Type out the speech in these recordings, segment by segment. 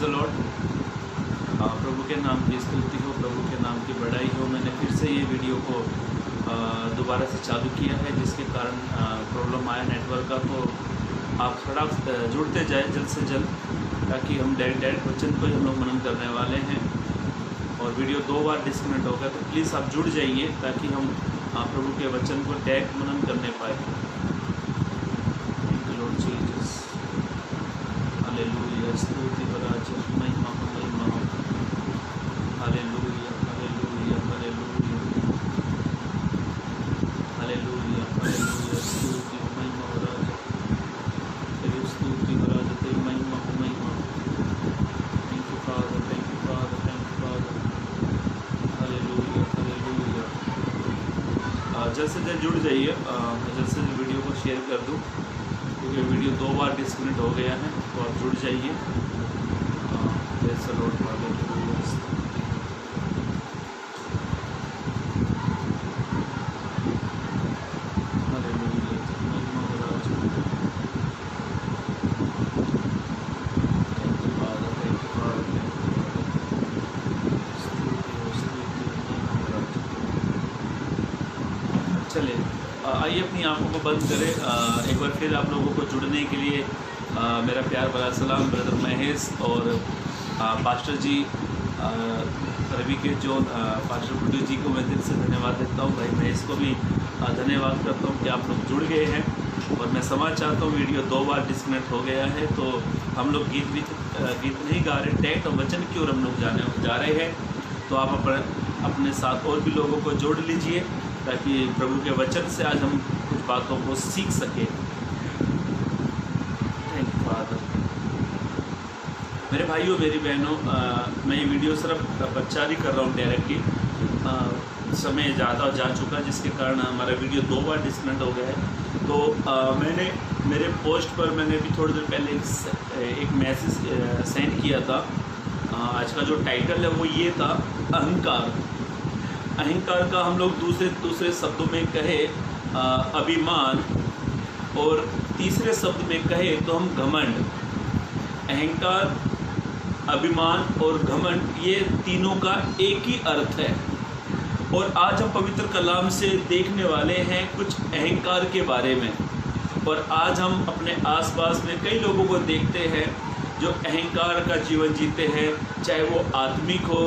The Lord. प्रभु के नाम की स्तुति हो, प्रभु के नाम की बड़ाई हो। मैंने फिर से ये वीडियो को दोबारा से चालू किया है, जिसके कारण प्रॉब्लम आया नेटवर्क का। तो आप फटाक जुड़ते जाए जल्द से जल्द, ताकि हम डायरेक्ट वचन को हम लोग मनन करने वाले हैं। और वीडियो 2 बार डिस्कनेक्ट होगा, तो प्लीज़ आप जुड़ जाइए ताकि हम प्रभु के वचन को डायरेक्ट मनन करने पाए। Thank you Lord Jesus, hallelujah. स्तुति बराबर, महिमा महिमा, hallelujah hallelujah hallelujah hallelujah hallelujah. स्तुति महिमा बराबर, तेरी स्तुति बराबर, तेरी महिमा महिमा। Thank you father, thank you father, thank you father. Hallelujah hallelujah. जल्द से जल्द जुड़ जाइए, जल्द से जल्द वीडियो को शेयर कर दूँ, क्योंकि वीडियो 2 बार डिस्कनेक्ट हो गया है। तो आप जुड़ जाइए। जैसे लॉर्ड चले आइए अपनी आंखों को बंद करें। एक बार फिर आप लोगों को जुड़ने के लिए मेरा प्यार भरा सलाम। ब्रदर महेश और पास्टर जी रवि के जो पास्टर गुड्डू जी को मैं दिल से धन्यवाद देता हूँ। भाई महेश को भी धन्यवाद करता हूँ कि आप लोग जुड़ गए हैं। और मैं समझ चाहता हूँ, वीडियो 2 बार डिस्कनेक्ट हो गया है, तो हम लोग गीत नहीं गा रहे, डायरेक्ट वचन की ओर हम लोग जा रहे हैं। तो आप अपने साथ और भी लोगों को जोड़ लीजिए, ताकि प्रभु के वचन से आज हम कुछ बातों को सीख सकें। Thank you father. मेरे भाइयों मेरी बहनों, मैं ये वीडियो सिर्फ प्रचार ही कर रहा हूँ डायरेक्टली। समय ज़्यादा जा चुका, जिसके कारण हमारा वीडियो 2 बार डिस्कनेक्ट हो गया है। तो मैंने मेरे पोस्ट पर मैंने भी थोड़ी देर पहले एक मैसेज सेंड किया था। आज का जो टाइटल है वो ये था, अहंकार। अहंकार का हम लोग दूसरे शब्दों में कहे अभिमान, और तीसरे शब्द में कहे तो हम घमंड। अहंकार, अभिमान और घमंड, ये तीनों का एक ही अर्थ है। और आज हम पवित्र कलाम से देखने वाले हैं कुछ अहंकार के बारे में। और आज हम अपने आसपास में कई लोगों को देखते हैं जो अहंकार का जीवन जीते हैं, चाहे वो आत्मिक हो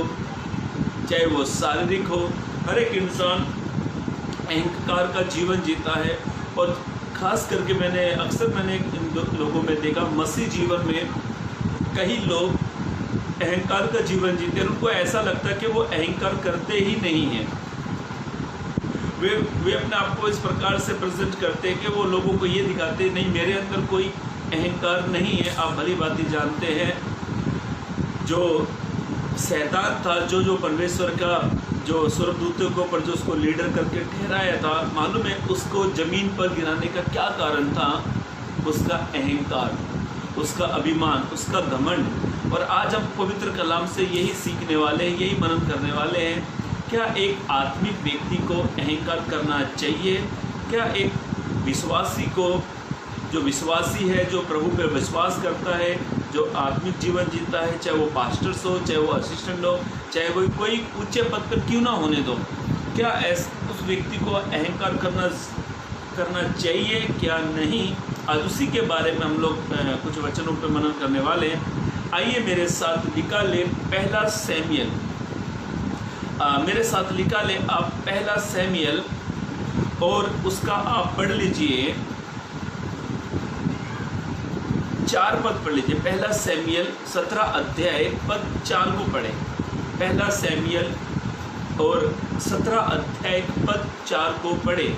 चाहे वो शारीरिक हो। हर एक इंसान अहंकार का जीवन जीता है। और ख़ास करके मैंने इन लोगों में देखा, मसीह जीवन में कई लोग अहंकार का जीवन जीते हैं। उनको ऐसा लगता है कि वो अहंकार करते ही नहीं हैं। वे अपने आप को इस प्रकार से प्रेजेंट करते हैं कि वो लोगों को ये दिखाते हैं, नहीं मेरे अंदर कोई अहंकार नहीं है। आप भली बात ही जानते हैं, जो शैतान था, जो परमेश्वर का जो स्वर्गदूतों को पर जो उसको लीडर करके ठहराया था, मालूम है उसको ज़मीन पर गिराने का क्या कारण था? उसका अहंकार, उसका अभिमान, उसका घमंड। और आज हम पवित्र कलाम से यही सीखने वाले हैं, यही मनन करने वाले हैं। क्या एक आत्मिक व्यक्ति को अहंकार करना चाहिए? क्या एक विश्वासी को, जो विश्वासी है, जो प्रभु पे विश्वास करता है, जो आत्मिक जीवन जीता है, चाहे वो पास्टर्स हो, चाहे वो असिस्टेंट हो, चाहे वो कोई ऊंचे पद पर क्यों ना होने दो, क्या उस व्यक्ति को अहंकार करना चाहिए क्या नहीं? आज उसी के बारे में हम लोग कुछ वचनों पर मनन करने वाले हैं। आइए मेरे साथ निकालें पहला सैमुएल। मेरे साथ निकालें आप पहला सैमुएल, और उसका आप पढ़ लीजिए 4 पद पढ़ लीजिए। पहला सैमुएल 17 अध्याय पद 4 को पढ़े। पहला सैमुएल और 17 अध्याय पद 4 को पढ़े।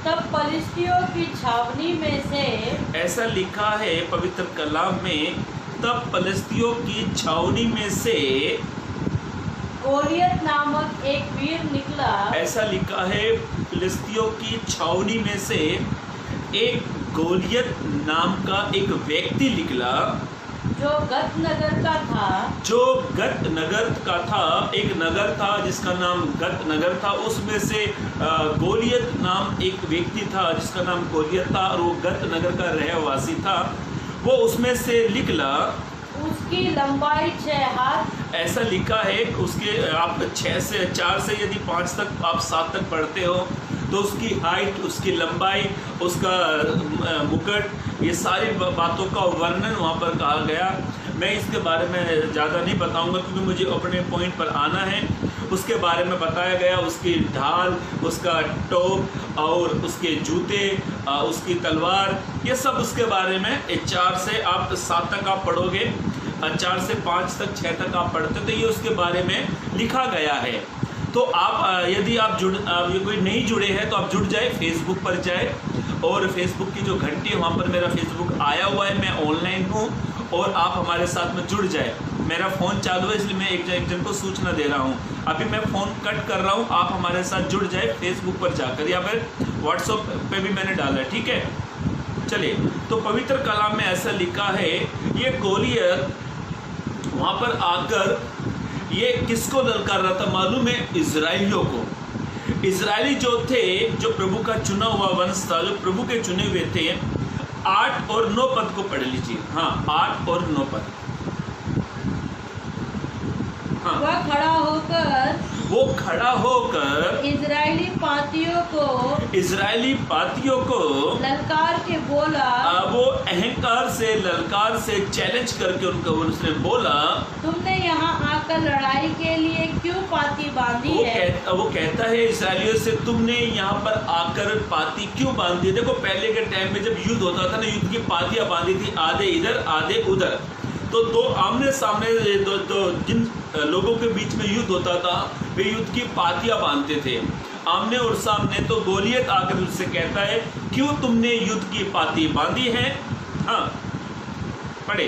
तब पलिश्तियों की छावनी में से, ऐसा लिखा है पवित्र कलाम में, तब पलिश्तियों की छावनी में से गोलियत नामक एक वीर निकला। ऐसा लिखा है फिलिस्तियों की छावनी में से एक गोलियत नाम का एक व्यक्ति निकला, जो गत नगर का था। जो गत नगर का था। एक नगर था जिसका नाम गत नगर था, उसमें से गोलियत नाम एक व्यक्ति था जिसका नाम गोलियत था, और वो गत नगर का रहवासी था। वो उसमें से निकला। उसकी लंबाई 6 हाथ। ऐसा लिखा है उसके, आप 4 से यदि 5 तक आप 7 तक पढ़ते हो तो उसकी हाइट, उसकी लंबाई, उसका मुकुट, ये सारी बातों का वर्णन वहाँ पर कहा गया। मैं इसके बारे में ज़्यादा नहीं बताऊंगा क्योंकि मुझे अपने पॉइंट पर आना है। उसके बारे में बताया गया, उसकी ढाल, उसका टोप और उसके जूते, उसकी तलवार, ये सब उसके बारे में 4 से आप 7 तक आप पढ़ोगे, 4 से 5 तक 6 तक आप पढ़ते तो ये उसके बारे में लिखा गया है। तो आप यदि आप ये कोई नहीं जुड़े हैं तो आप जुड़ जाए, फेसबुक पर जाए और फेसबुक की जो घंटी है वहाँ पर मेरा फेसबुक आया हुआ है, मैं ऑनलाइन हूँ और आप हमारे साथ में जुड़ जाए। मेरा फ़ोन चालू है इसलिए मैं एक जन को सूचना दे रहा हूँ। अभी मैं फ़ोन कट कर रहा हूँ, आप हमारे साथ जुड़ जाए फेसबुक पर जाकर या फिर व्हाट्सएप पे भी मैंने डाला है, ठीक है। चलिए, तो पवित्र कलाम में ऐसा लिखा है, ये गोलियत वहाँ पर आकर ये किसको ललकार रहा था मालूम है? इजराइलियों को। इजरायली जो थे, जो प्रभु का चुना हुआ वंश था, जो प्रभु के चुने हुए थे। 8 और 9 पद को पढ़ लीजिए। हाँ, 8 और 9 पद। हाँ, वो खड़ा होकर इजरायली पातियों को ललकार के बोला। वो अहंकार से, ललकार से चैलेंज करके उसने बोला, तुमने यहाँ आकर लड़ाई के लिए क्यों पाती बांधी है? वो कहता है इस्राएलियों से, तुमने यहाँ पर आकर पाती क्यों बांधी? देखो, पहले के टाइम में जब युद्ध होता था ना, युद्ध की पातियां बांधी थी, आधे इधर आधे उधर। तो दो आमने सामने जिन लोगों के बीच में युद्ध होता था वे युद्ध की पातियां बांधते थे आमने और सामने। तो गोलियत आकर उससे कहता है, क्यों तुमने युद्ध की पाती बांधी है? हाँ, पढ़े।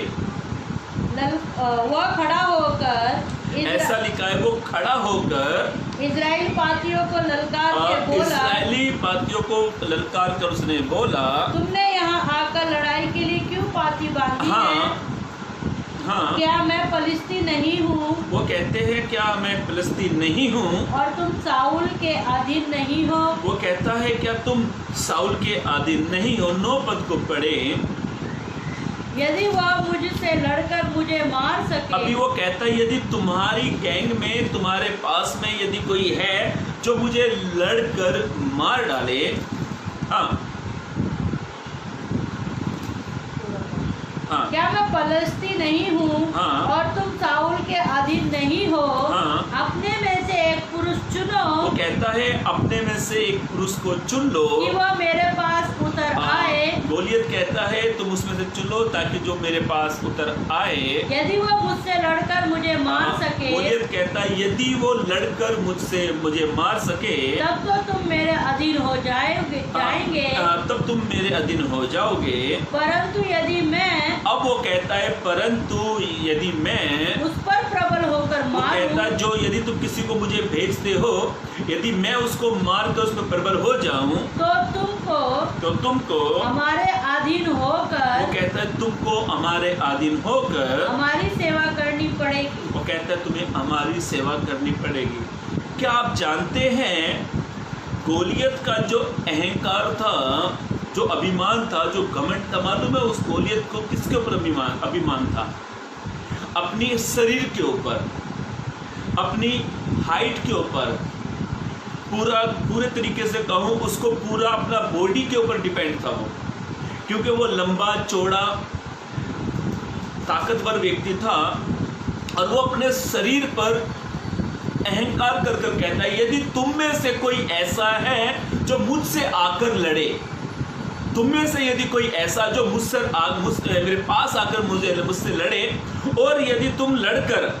वह खड़ा होकर, ऐसा लिखा है, वो खड़ा होकर इजराइल पातियों को ललकार के बोला। इजरायली पातियों को ललकार कर उसने बोला, तुमने यहाँ आकर लड़ाई के लिए क्यों पाती बांधी है? हाँ, क्या मैं फलिस्ती नहीं हूँ? वो कहते हैं, क्या मैं फलिस्ती नहीं हूँ और तुम साउल के अधीन नहीं हो? वो कहता है, क्या तुम साउल के अधीन नहीं हो? 9 पद को पढ़े। यदि वह मुझसे लड़कर मुझे मार सके। अभी वो कहता है, यदि तुम्हारी गैंग में, तुम्हारे पास में यदि कोई है जो मुझे लड़कर मार डाले। हाँ, हाँ, क्या मैं फलिस्ती नहीं हूँ? हाँ, और तुम साउल के अधीन नहीं हो? हाँ, अपने में से एक पुरुष चुनो। वो कहता है, अपने में से एक पुरुष को चुन लो कि वह मेरे पास उतर आए। गोलियत कहता है, तुम उसमें से चुनो ताकि जो मेरे पास उतर आए। यदि वो मुझसे लड़कर मुझे मार सके। गोलियत कहता है, यदि वो लड़कर मुझे मार सके, तब तो तुम मेरे अधीन हो जाएंगे। तब तुम मेरे अधीन हो जाओगे। परंतु यदि मैं, अब वो कहता है, परंतु यदि मैं उस पर प्रबल होकर वो मारूं। कहता है, जो यदि तुम किसी को मुझे भेजते हो, यदि मैं उसको मार कर उसमें प्रबल हो जाऊं, तो तुमको हमारे अधीन होकर, वो कहता है, तुमको हमारे अधीन होकर हमारी सेवा करनी पड़ेगी। वो कहता है, तुम्हें हमारी सेवा करनी पड़ेगी। क्या आप जानते हैं, गोलियत का जो अहंकार था, जो अभिमान था, जो घमंड था, मालूम है उस गोलियत को किसके ऊपर अभिमान था? अपनी शरीर के ऊपर, अपनी हाइट के ऊपर, पूरे तरीके से कहूँ उसको पूरा अपना बॉडी के ऊपर डिपेंड था वो, क्योंकि वो लंबा चौड़ा ताकतवर व्यक्ति था और वो अपने शरीर पर अहंकार कर कहता है, यदि तुम में से कोई ऐसा है जो मुझसे आकर लड़े, तुम में से यदि कोई ऐसा जो मेरे पास आकर मुझसे लड़े, और यदि तुम लड़कर,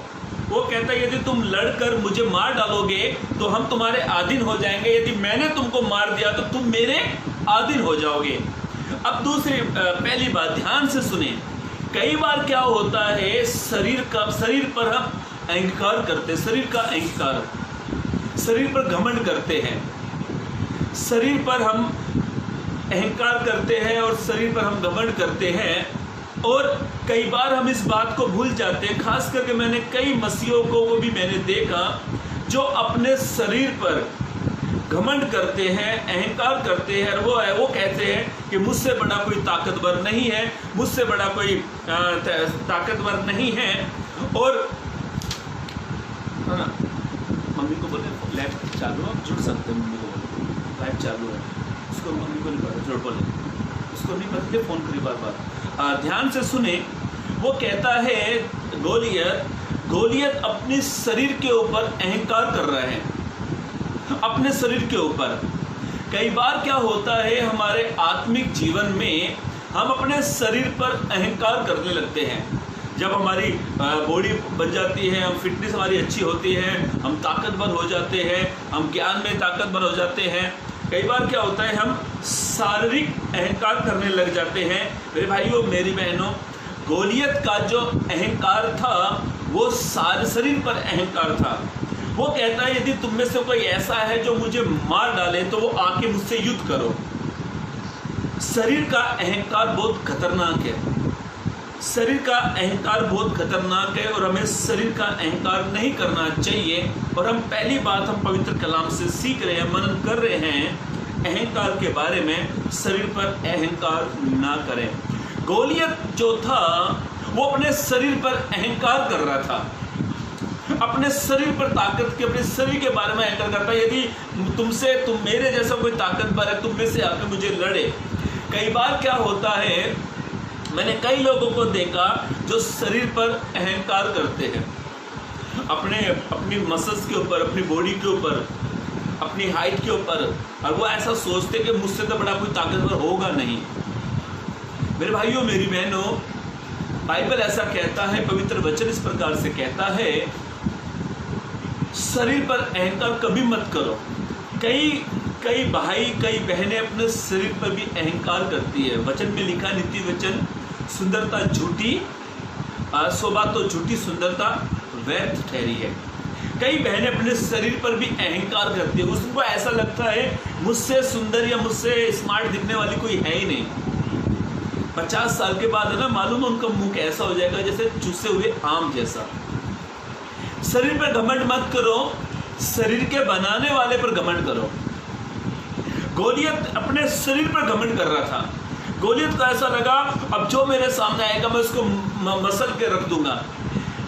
वो कहता है, यदि तुम लड़कर मुझे मार डालोगे तो हम तुम्हारे अधीन हो जाएंगे। यदि मैंने तुमको मार दिया तो तुम मेरे अधीन हो जाओगे। अब दूसरी, पहली बात ध्यान से सुने। कई बार क्या होता है, शरीर पर हम अहंकार करते, शरीर का अहंकार, शरीर पर घमंड करते हैं, शरीर पर हम अहंकार करते हैं और शरीर पर हम घमंड करते हैं। और कई बार हम इस बात को भूल जाते हैं, खास करके मैंने कई मसीहों को भी मैंने देखा जो अपने शरीर पर घमंड करते हैं, अहंकार करते हैं, और वो कहते हैं कि मुझसे बड़ा कोई ताकतवर नहीं है, मुझसे बड़ा कोई ताकतवर नहीं है। और है ना, मम्मी को बोले लाइव चालू, आप जुड़ सकते हैं, मम्मी को बोले लाइव चालू है, उसको मम्मी को नहीं पता, जोड़ बोले उसको नहीं पता, फ़ोन करी बार बार। ध्यान से सुने, वो कहता है गोलियत अपने शरीर के ऊपर अहंकार कर रहा है, अपने शरीर के ऊपर। कई बार क्या होता है, हमारे आत्मिक जीवन में हम अपने शरीर पर अहंकार करने लगते हैं। जब हमारी बॉडी बन जाती है, हम फिटनेस हमारी अच्छी होती है, हम ताकतवर हो जाते हैं, हम ज्ञान में ताकतवर हो जाते हैं। कई बार क्या होता है, हम शारीरिक अहंकार करने लग जाते हैं। मेरे भाइयों, मेरी बहनों, गोलियत का जो अहंकार था वो सारे शरीर पर अहंकार था। वो कहता है यदि तुम में से कोई ऐसा है जो मुझे मार डाले तो वो आके मुझसे युद्ध करो। शरीर का अहंकार बहुत खतरनाक है, शरीर का अहंकार बहुत खतरनाक है, और हमें शरीर का अहंकार नहीं करना चाहिए। और हम पहली बात हम पवित्र कलाम से सीख रहे हैं, मनन कर रहे हैं अहंकार के बारे में। शरीर पर अहंकार ना करें। गोलियत जो था वो अपने शरीर पर अहंकार कर रहा था, अपने शरीर पर ताकत के, अपने शरीर के बारे में अहंकार करता है। यदि तुम मेरे जैसा कोई ताकतवर है, तुम में से आकर मुझे लड़े। कई बार क्या होता है, मैंने कई लोगों को देखा जो शरीर पर अहंकार करते हैं, अपनी मसल्स के ऊपर, अपनी बॉडी के ऊपर, अपनी हाइट के ऊपर, और वो ऐसा सोचते कि मुझसे तो बड़ा कोई ताकतवर होगा नहीं। मेरे भाइयों, मेरी बहनों, बाइबल ऐसा कहता है, पवित्र वचन इस प्रकार से कहता है, शरीर पर अहंकार कभी मत करो। कई भाई, कई बहनें अपने शरीर पर भी अहंकार करती है। वचन में लिखा, नीति वचन, सुंदरता झूठी, शोभा तो झूठी, सुंदरता व्यर्थ ठहरी है। कई बहनें अपने शरीर पर भी अहंकार करती है। उसको ऐसा लगता है मुझसे सुंदर या मुझसे स्मार्ट दिखने वाली कोई है ही नहीं। 50 साल के बाद है ना, मालूम है उनका मुंह कैसा हो जाएगा, जैसे चूसे हुए आम जैसा। शरीर पर घमंड मत करो, शरीर के बनाने वाले पर घमंड करो। गोलियत अपने शरीर पर घमंड कर रहा था। गोलियत को ऐसा लगा अब जो मेरे सामने आएगा मैं उसको मसल के रख दूंगा।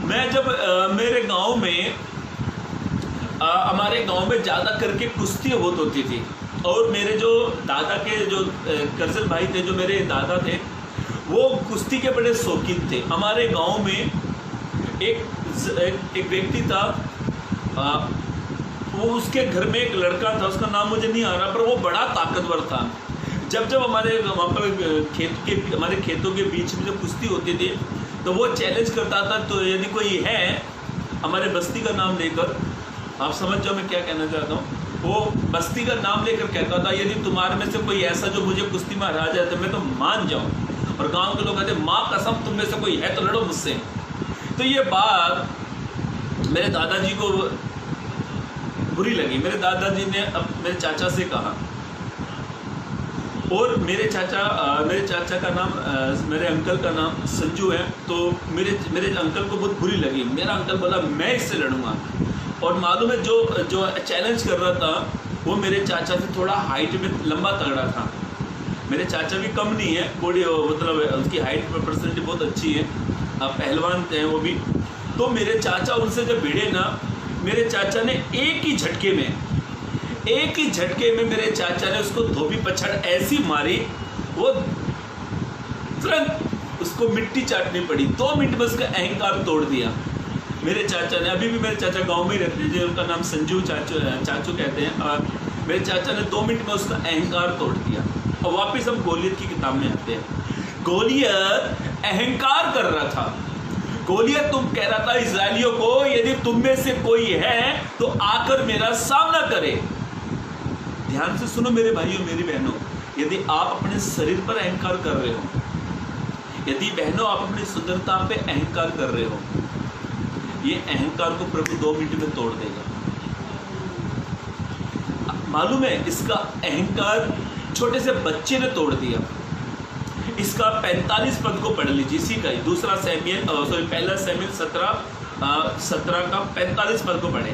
मैं जब मेरे गांव में, हमारे गांव में ज़्यादा करके कुश्ती बहुत होती थी, और मेरे जो दादा के जो करजल भाई थे, जो मेरे दादा थे, वो कुश्ती के बड़े शौकीन थे। हमारे गांव में एक व्यक्ति था, वो उसके घर में एक लड़का था, उसका नाम मुझे नहीं आ रहा, पर वो बड़ा ताकतवर था। जब हमारे वहाँ पर हमारे खेतों के बीच में जब कुश्ती होती थी तो वो चैलेंज करता था। तो यदि कोई है हमारे बस्ती का नाम लेकर, आप समझ जाओ मैं क्या कहना चाहता हूँ, वो बस्ती का नाम लेकर कहता था यदि तुम्हारे में से कोई ऐसा जो मुझे कुश्ती में हरा जाए तो मैं तो मान जाऊँ। और गांव के लोग कहते माँ कसम तुम में से कोई है तो लड़ो मुझसे। तो ये बात मेरे दादाजी को बुरी लगी। मेरे दादाजी ने अब मेरे चाचा से कहा, और मेरे चाचा का नाम, मेरे अंकल का नाम संजू है। तो मेरे अंकल को बहुत बुरी लगी। मेरा अंकल बोला मैं इससे लड़ूंगा। और मालूम है जो चैलेंज कर रहा था वो मेरे चाचा से थोड़ा हाइट में लंबा तगड़ा था। मेरे चाचा भी कम नहीं है, बॉडी मतलब उसकी हाइट में परसेंटेज बहुत अच्छी है, पहलवान हैं वो भी। तो मेरे चाचा उनसे जब भिड़े ना, मेरे चाचा ने एक ही झटके में मेरे चाचा ने उसको धोबी पछाड़ ऐसी मारी, वो तुरंत उसको मिट्टी चाटनी पड़ी। 2 मिनट में उसका अहंकार तोड़ दिया मेरे चाचा ने। अभी भी मेरे चाचा गांव में ही रहते हैं, उनका नाम संजू चाचू कहते हैं। और मेरे चाचा ने 2 मिनट में उसका अहंकार तोड़ दिया। और वापस हम गोलियत की किताब में आते हैं। गोलियत अहंकार कर रहा था। गोलियत तुम कह रहा था इस्राएलियों को यदि तुम में से कोई है तो आकर मेरा सामना करे। ध्यान से सुनो मेरे भाइयों, मेरी बहनों, यदि आप अपने शरीर पर अहंकार कर रहे हो, यदि बहनों आप अपनी सुंदरता पे अहंकार कर रहे हो, ये अहंकार को प्रभु 2 मिनट में तोड़ देगा। मालूम है, इसका अहंकार छोटे से बच्चे ने तोड़ दिया। इसका 45 पद को पढ़ लीजिए, इसी का ही पहला सैमुएल 17 का 45 पद को पढ़े।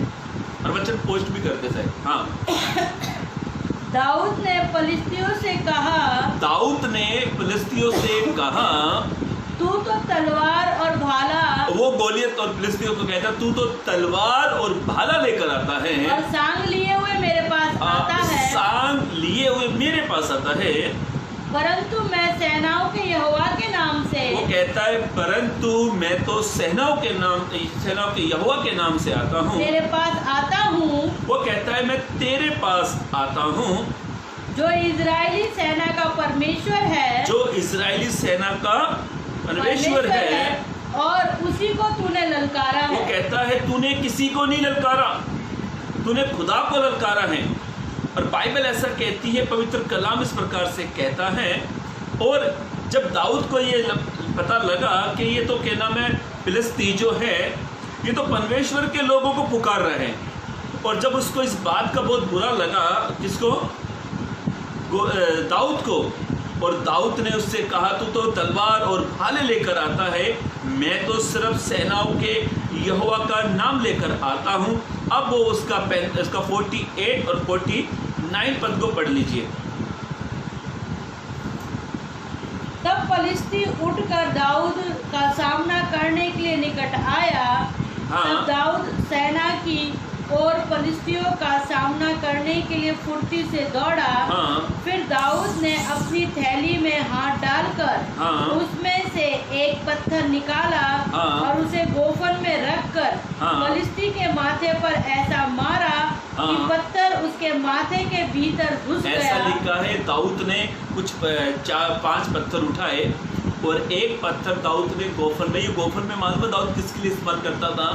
और बच्चे पोस्ट भी करते थे। हाँ दाऊद ने फलिस्तियों से कहा, दाऊद ने फिलिस्तियों से कहा, तू तो तलवार और भाला, वो गोलियत और फिलिस्तियों को कहता, तू तो तलवार और भाला लेकर आता है और सांग लिए हुए मेरे पास आता है, सांग लिए हुए मेरे पास आता है, परंतु मैं सेनाओं के यहोवा के नाम से, वो कहता है परंतु मैं तो सेनाओं के यहोवा के नाम से आता हूँ, तेरे पास आता हूँ। वो कहता है मैं तेरे पास आता हूँ, जो इजरायली सेना का परमेश्वर है, जो इजरायली सेना का परमेश्वर है, और उसी को तूने ललकारा वो है। कहता है तूने किसी को नहीं ललकारा, तूने खुदा को ललकारा है। और बाइबल ऐसा कहती है, पवित्र कलाम इस प्रकार से कहता है। और जब दाऊद को ये पता लगा कि ये तो क्या नाम है, फिलिस्ती जो है ये तो परमेश्वर के लोगों को पुकार रहे हैं, और जब उसको इस बात का बहुत बुरा लगा, किसको, दाऊद को, और दाऊद ने उससे कहा तू तो तलवार और भाले लेकर आता है, मैं तो सिर्फ सेनाओं के यहोवा का नाम लेकर आता हूँ। अब वो उसका 48 और 49 पद को पढ़ लीजिए। तब फलिस्ती उठकर दाऊद का सामना करने के लिए निकट आया। तब दाऊद सेना की और फलिस्तियों का सामना करने के लिए फुर्ती से दौड़ा। फिर दाऊद ने अपनी थैली में हाथ डालकर उसमें से एक पत्थर निकाला और उसे गोफन में रखकर फलिस्ती के माथे पर ऐसा मारा कि पत्थर उसके माथे के भीतर घुस गया। ऐसा लिखा है, दाऊद ने कुछ 4-5 पत्थर उठाए और एक पत्थर दाऊद ने गोफन में, ये गोफन में मालूम है दाऊद किसके लिए इस्तेमाल करता था,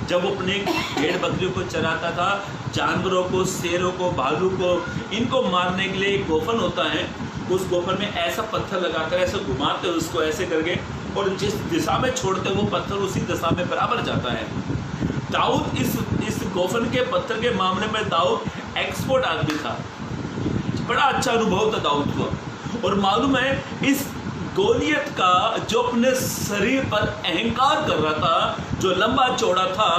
जब वो अपने भेड़ बकरियों को चराता था, जानवरों को, शेरों को, भालू को, इनको मारने के लिए एक गोफन होता है, उस गोफन में ऐसा पत्थर लगाकर ऐसे घुमाते उसको ऐसे करके, और जिस दिशा में छोड़ते वो पत्थर उसी दिशा में बराबर जाता है। दाऊद इस गोफन के पत्थर के मामले में दाऊद एक्सपर्ट आदमी था, बड़ा अच्छा अनुभव था दाऊद को। और मालूम है इस गोलियत का जो अपने शरीर पर अहंकार कर रहा था, जो लंबा चौड़ा था,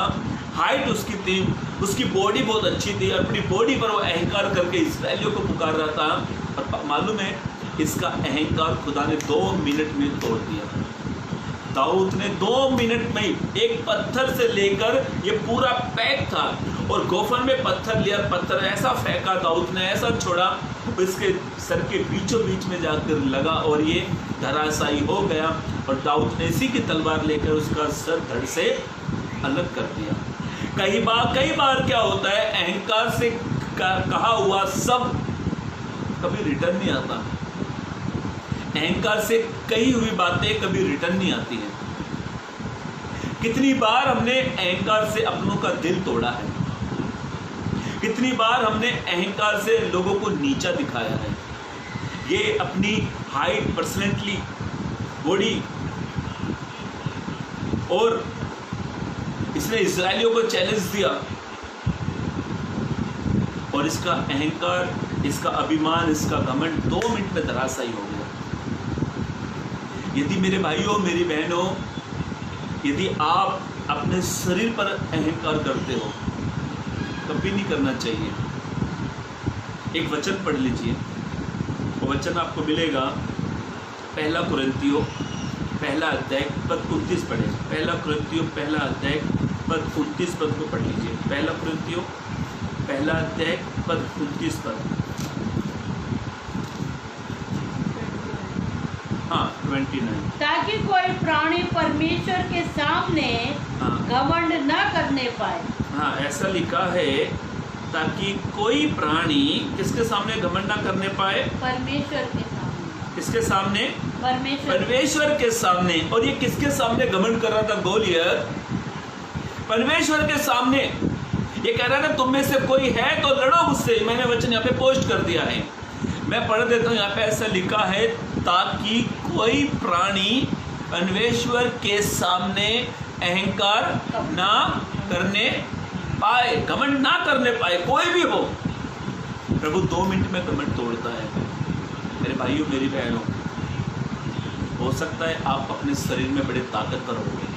हाइट उसकी थी, उसकी बॉडी बहुत अच्छी थी, अपनी बॉडी पर वो अहंकार करके इस्राएलियों को पुकार रहा था। और मालूम है इसका अहंकार खुदा ने 2 मिनट में तोड़ दिया। दाऊद ने 2 मिनट में एक पत्थर से लेकर ये पूरा पैक था, और गोफन में पत्थर लिया, पत्थर ऐसा फेंका दाऊद ने, ऐसा छोड़ा, इसके सर के बीचों बीच में जाकर लगा और ये धराशायी हो गया। और दाऊद ने इसी की तलवार लेकर उसका सर धड़ से अलग कर दिया। कई बार क्या होता है, अहंकार से कहा हुआ सब कभी रिटर्न नहीं आता, अहंकार से कही हुई बातें कभी रिटर्न नहीं आती हैं। कितनी बार हमने अहंकार से अपनों का दिल तोड़ा है, कितनी बार हमने अहंकार से लोगों को नीचा दिखाया है। ये अपनी हाइट, पर्सनैलिटी, बॉडी, और इसने इजरायलियों को चैलेंज दिया, और इसका अहंकार, इसका अभिमान, इसका घमंड 2 मिनट में धराशायी हो गया। यदि मेरे भाइयों, मेरी बहनों, यदि आप अपने शरीर पर अहंकार करते हो, कभी नहीं करना चाहिए। एक वचन पढ़ लीजिए, वो वचन आपको मिलेगा 1 कुरिन्थियों 1 अध्याय पद 29 पढ़े। 1 कुरिन्थियों 1 अध्याय पद 29 पद को पढ़ लीजिए। 1 कुरिन्थियों 1 अध्याय पद 29 पद, हाँ 29। ताकि कोई प्राणी परमेश्वर के सामने घमंड न करने पाए। हाँ, ऐसा लिखा है, ताकि कोई प्राणी किसके सामने घमंड न करने पाए, परमेश्वर के सामने। किसके सामने, परमेश्वर के सामने। और ये किसके सामने घमंड कर रहा था गोलियत, परमेश्वर के सामने। ये कह रहा था तुम में से कोई है तो लड़ो मुझसे। मैंने वचन यहाँ पे पोस्ट कर दिया है, मैं पढ़ देता हूँ। यहाँ पे ऐसा लिखा है, ताकि कोई प्राणी परमेश्वर के सामने अहंकार ना करने पाए, घमंड ना करने पाए, कोई भी हो। प्रभु 2 मिनट में घमंड तोड़ता है। मेरे भाइयों, मेरी बहनों, हो सकता है आप अपने शरीर में बड़े ताकतवर होंगे,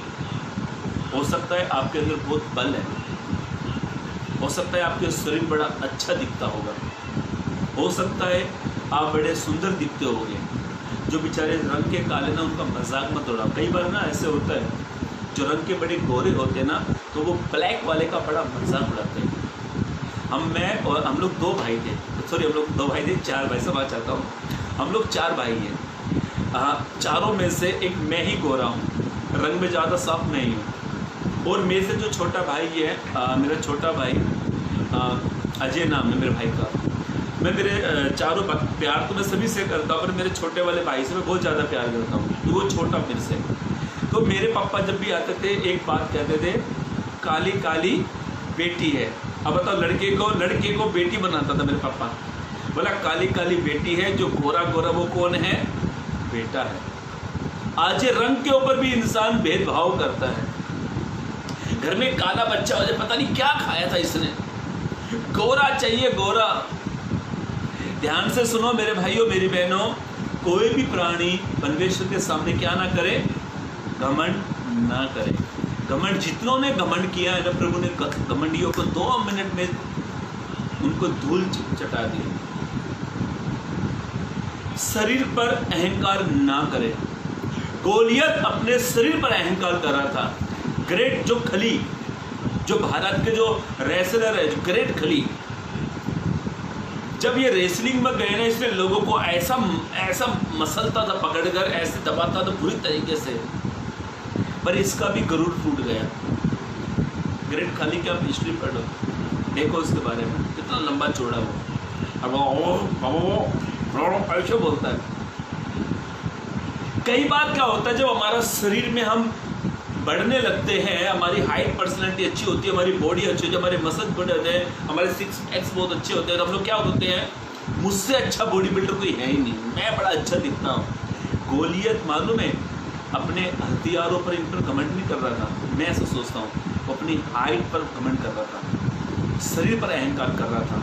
हो सकता है आपके अंदर बहुत बल है, हो सकता है आपके शरीर बड़ा अच्छा दिखता होगा, हो सकता है आप बड़े सुंदर दिखते होंगे, जो बेचारे रंग के काले ना उनका मजाक मत उड़ाओ। कई बार ना ऐसे होता है, जो रंग के बड़े गोरे होते हैं ना, तो वो ब्लैक वाले का बड़ा मजाक उड़ाते हैं। मैं और हम लोग 2 भाई थे, सॉरी हम लोग 2 भाई थे, 4 भाई, सब आ चाहता हूँ, हम लोग 4 भाई हैं। चारों में से एक मैं ही गोरा हूँ, रंग में ज़्यादा साफ नहीं हूँ। और मेरे से जो छोटा भाई है, मेरा छोटा भाई अजय नाम है मेरे भाई का। मैं मेरे चारों प्यार तो मैं सभी से करता हूँ, पर मेरे छोटे वाले भाई से मैं बहुत ज़्यादा प्यार करता हूँ, तो वो छोटा मेरे से। तो मेरे पापा जब भी आते थे एक बात कहते थे, काली काली बेटी है। अब बताओ, लड़के को बेटी बनाता था मेरे पापा, बोला काली काली बेटी है, जो गोरा गोरा वो कौन है? बेटा है। आज रंग के ऊपर भी इंसान भेदभाव करता है। घर में काला बच्चा हो जाए, पता नहीं क्या खाया था इसने, गोरा चाहिए गोरा। ध्यान से सुनो मेरे भाइयों मेरी बहनों, कोई भी प्राणी परमेश्वर के सामने क्या ना करे, घमंड ना करे। घमंड, जितनों ने घमंड किया है ना, प्रभु ने घमंडियों को 2 मिनट में उनको धूल चटा दी। शरीर पर अहंकार ना करे। गोलियत अपने शरीर पर अहंकार कर रहा था। ग्रेट जो खली, जो भारत के जो रेसलर है, जो ग्रेट खली, जब ये रेसलिंग में गए ना, इसने लोगों को ऐसा मसलता था, पकड़कर ऐसे दबाता था बुरी तरीके से, पर इसका भी गरुड़ टूट गया। ग्रेट खाली की आप हिस्ट्री पढ़ो, देखो उसके बारे में, कितना लंबा चौड़ा वो ऐसे बोलता है। कई बार क्या होता है, जब हमारा शरीर में हम बढ़ने लगते हैं, हमारी हाइट पर्सनैलिटी अच्छी होती है, हमारी बॉडी अच्छी होती है, हमारे मसल बड़े होते हैं, हमारे 6 पैक्स बहुत अच्छे होते हैं, तो हम लोग क्या होते हैं, मुझसे अच्छा बॉडी बिल्डर कोई है ही नहीं, मैं बड़ा अच्छा दिखता हूँ। गोलियत मालूम है अपने हथियारों पर, इन पर घमंड नहीं कर रहा था, मैं ऐसा सोचता हूँ, वो अपनी हाइट पर घमंड कर रहा था, शरीर पर अहंकार कर रहा था,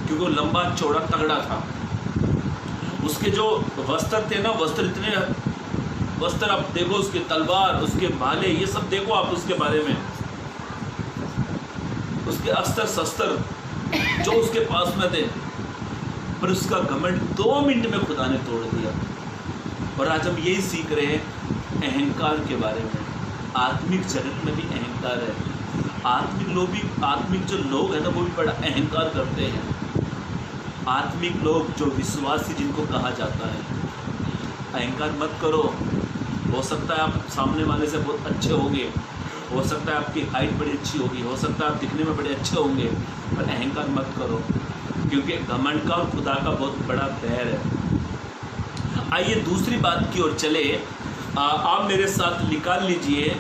क्योंकि वो लंबा चौड़ा तगड़ा था। उसके जो वस्त्र थे ना, वस्त्र आप देखो, उसके तलवार, उसके भाले, ये सब देखो आप उसके बारे में, उसके अस्त्र शस्त्र जो उसके पास में थे, पर उसका घमंड 2 मिनट में खुदा ने तोड़ दिया। और आज हम यही सीख रहे हैं अहंकार के बारे में। आत्मिक जगत में भी अहंकार है। आत्मिक जो लोग हैं ना, वो भी बड़ा अहंकार करते हैं। आत्मिक लोग जो विश्वासी जिनको कहा जाता है, अहंकार मत करो। हो सकता है आप सामने वाले से बहुत अच्छे होंगे, हो सकता है आपकी हाइट बड़ी अच्छी होगी, हो सकता है आप दिखने में बड़े अच्छे होंगे, पर अहंकार मत करो, क्योंकि घमंड का और खुदा का बहुत बड़ा बैर है। आइए दूसरी बात की ओर चले। आप मेरे साथ निकाल लीजिए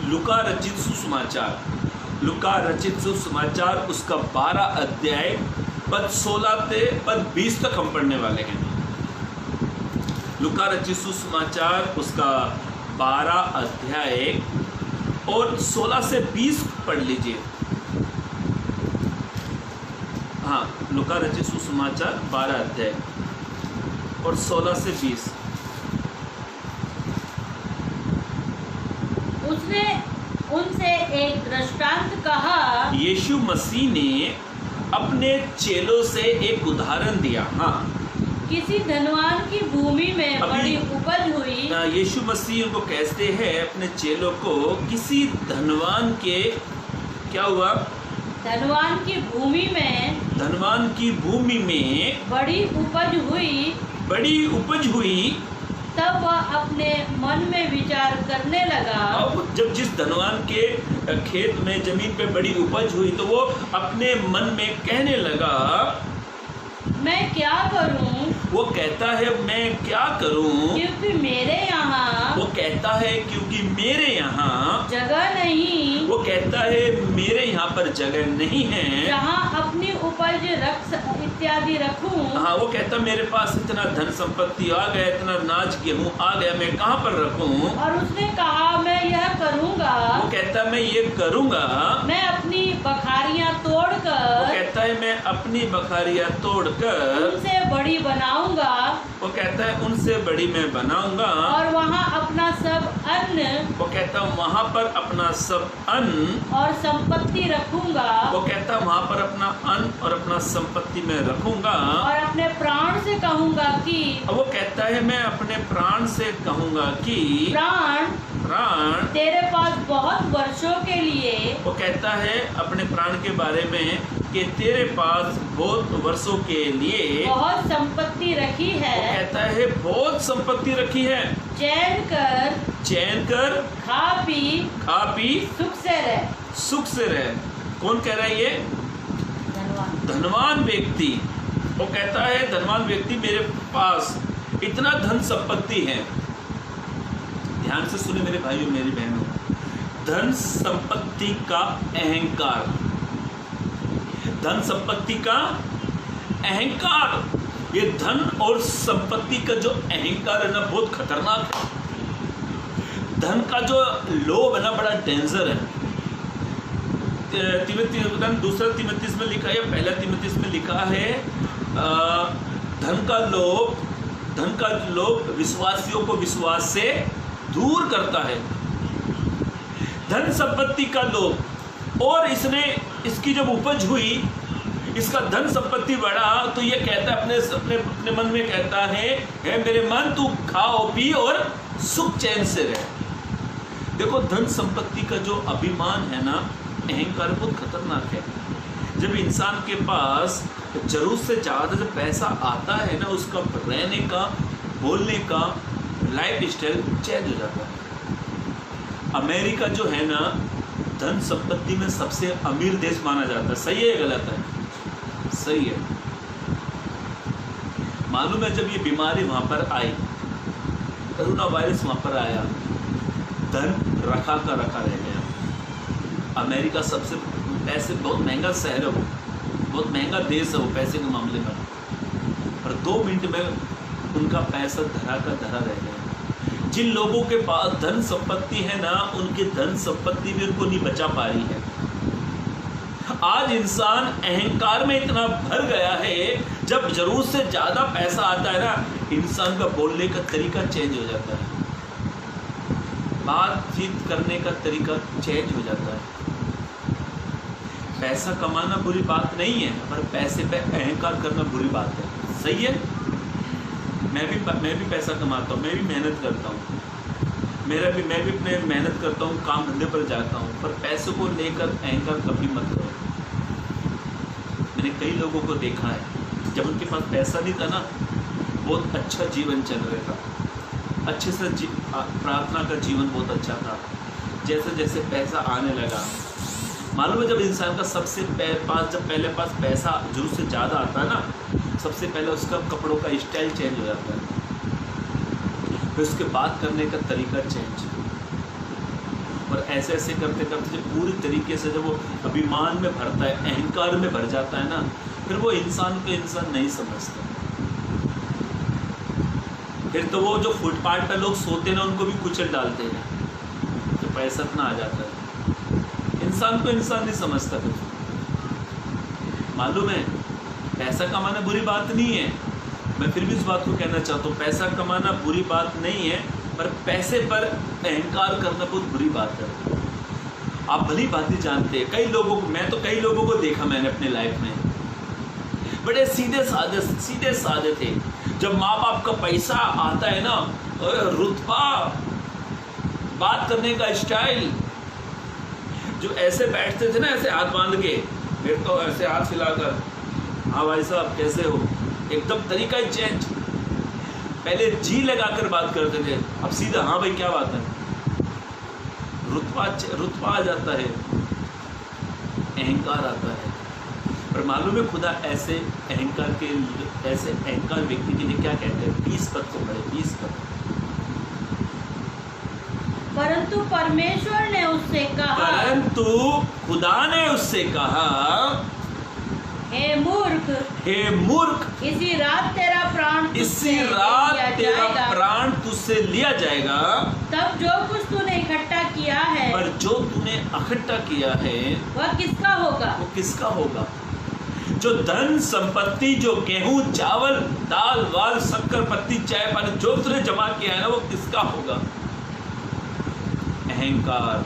लूका रचित सुसमाचार उसका 12 अध्याय पद 16 से पद 20 तक हम पढ़ने वाले हैं। लूका रचित सुसमाचार उसका 12 अध्याय और 16 से 20 पढ़ लीजिए। हाँ, लूका रचित सुसमाचार 12 अध्याय और 16 से 20। उसने उनसे एक दृष्टांत कहा। यीशु मसीह ने अपने चेलों से एक उदाहरण दिया। हाँ, किसी धनवान की भूमि में बड़ी उपज हुई। यीशु मसीह उनको कहते हैं अपने चेलों को, किसी धनवान के क्या हुआ? धनवान की भूमि में बड़ी उपज हुई। तब वह अपने मन में विचार करने लगा। अब जब जिस धनवान के खेत में जमीन पे बड़ी उपज हुई, तो वो अपने मन में कहने लगा, मैं क्या करूं? वो कहता है मैं क्या करूं? क्योंकि मेरे यहाँ, वो कहता है क्योंकि मेरे यहाँ जगह नहीं। वो कहता है मेरे यहाँ पर जगह नहीं है जहाँ अपनी उपज इत्यादि रखूं। हाँ, वो कहता मेरे पास इतना धन संपत्ति आ गया, इतना अनाज गेहूँ आ गया, मैं कहाँ पर रखूं? और उसने कहा मैं यह करूँगा। वो कहता मैं ये करूँगा, मैं अपनी बखारियाँ तोड़कर। वो कहता है मैं अपनी बखारियाँ तोड़कर उनसे बड़ी बनाऊंगा। वो कहता है उनसे बड़ी मैं बनाऊंगा। और वहाँ अपना सब अन्न वो कहता वहाँ पर अपना सब अन्न और संपत्ति रखूंगा, वो कहता वहाँ पर अपना अन्न और अपना संपत्ति में रखूंगा, और अपने प्राण से कहूंगा कि, वो कहता है मैं अपने प्राण से कहूंगा कि प्राण तेरे पास बहुत वर्षों के लिए, वो कहता है अपने प्राण के बारे में कि तेरे पास बहुत वर्षों के लिए बहुत संपत्ति रखी है। वो कहता है बहुत संपत्ति रखी है। चैन कर खा पी सुख से रह। कौन कह रहा है ये? धनवान व्यक्ति। वो कहता है धनवान व्यक्ति मेरे पास इतना धन संपत्ति है। ध्यान से सुने मेरे भाइयों मेरी बहनों, धन संपत्ति का अहंकार, धन संपत्ति का अहंकार, ये धन और संपत्ति का जो अहंकार है ना बहुत खतरनाक है। धन का जो लोभ है ना बड़ा डेंजर है। दूसरा तिमोथेयुस में लिखा है, पहला तिमोथेयुस में लिखा है धन का लोभ विश्वासियों को विश्वास से दूर करता है। धन संपत्ति का लोभ, और इसकी जब उपज हुई, इसका धन संपत्ति बढ़ा, तो ये कहता है अपने मन में कहता है मेरे मन तू खाओ पी और सुख चैन से रहे। देखो धन संपत्ति का जो अभिमान है ना, अहंकार बहुत खतरनाक है। जब इंसान के पास जरूरत से ज़्यादा जब पैसा आता है ना, उसका रहने का, बोलने का लाइफ स्टाइल चेंज हो जाता है। अमेरिका जो है ना धन संपत्ति में सबसे अमीर देश माना जाता है। सही है या गलत है? सही है। मालूम है जब ये बीमारी वहाँ पर आई, कोरोना वायरस वहाँ पर आया, धन रखा का रखा रह गया। अमेरिका सबसे पैसे बहुत महंगा शहर है, वो बहुत महंगा देश है वो पैसे के मामले में, और 2 मिनट में उनका पैसा धरा का धरा रह गया। जिन लोगों के पास धन संपत्ति है ना, उनकी धन संपत्ति भी उनको नहीं बचा पा रही है। आज इंसान अहंकार में इतना भर गया है, जब जरूरत से ज़्यादा पैसा आता है ना, इंसान का बोलने का तरीका चेंज हो जाता है, बातचीत करने का तरीका चेंज हो जाता है। पैसा कमाना बुरी बात नहीं है, पर पैसे पे अहंकार करना बुरी बात है। सही है? मैं भी पैसा कमाता हूँ, मैं भी मेहनत करता हूँ, मैं भी अपने मेहनत करता हूँ, काम धंधे पर जाता हूँ, पर पैसों को लेकर अहंकार कभी मत करो। मैंने कई लोगों को देखा है, जब उनके पास पैसा नहीं था ना, बहुत अच्छा जीवन चल रहा था, अच्छे से प्रार्थना का जीवन बहुत अच्छा था। जैसे जैसे पैसा आने लगा, मालूम है जब इंसान का पहले पास पैसा जरूर से ज़्यादा आता है ना, सबसे पहले उसका कपड़ों का स्टाइल चेंज हो जाता है, फिर उसके बात करने का तरीका चेंज, और ऐसे ऐसे करते करते जब पूरी तरीके से जब वो अभिमान में भरता है, अहंकार में भर जाता है ना, फिर वो इंसान को इंसान नहीं समझता। फिर तो वो जो फुटपाथ पर लोग सोते हैं ना, उनको भी कुचल डालते हैं, तो पैसा इतना आ जाता है, इंसान को इंसान नहीं समझता। फिर मालूम है पैसा कमाना बुरी बात नहीं है, मैं फिर भी इस बात को कहना चाहता हूँ, पैसा कमाना बुरी बात नहीं है, पर पैसे पर अहंकार करना बहुत बुरी बात है। आप भली भांति जानते हैं, कई लोगों को देखा मैंने अपने लाइफ में, बड़े सीधे साधे थे। जब माँ बाप का पैसा आता है ना, रुतबा, बात करने का स्टाइल, जो ऐसे बैठते थे ना, ऐसे हाथ बांध के, फिर तो ऐसे हाथ फैलाकर, हाँ भाई साहब कैसे हो, एकदम तरीका ही चेंज। पहले जी लगाकर बात करते थे, अब सीधा हाँ भाई क्या बात है, रुतबा आ जाता है, अहंकार आता है। पर मालूम है खुदा ऐसे अहंकार व्यक्ति के लिए क्या कहते हैं? 20 पद को पढ़े, 20 पद। परंतु परमेश्वर ने उससे कहा, परंतु खुदा ने उससे कहा, हे मूर्ख, इसी रात तेरा प्राण तुझसे लिया जाएगा। तब जो कुछ तूने इकट्ठा किया है, पर जो तूने इकट्ठा किया है वह किसका होगा? जो धन संपत्ति, जो गेहूं चावल दाल वाल शक्कर पत्ती चाय पानी जो तूने जमा किया है ना, वो किसका होगा? अहंकार।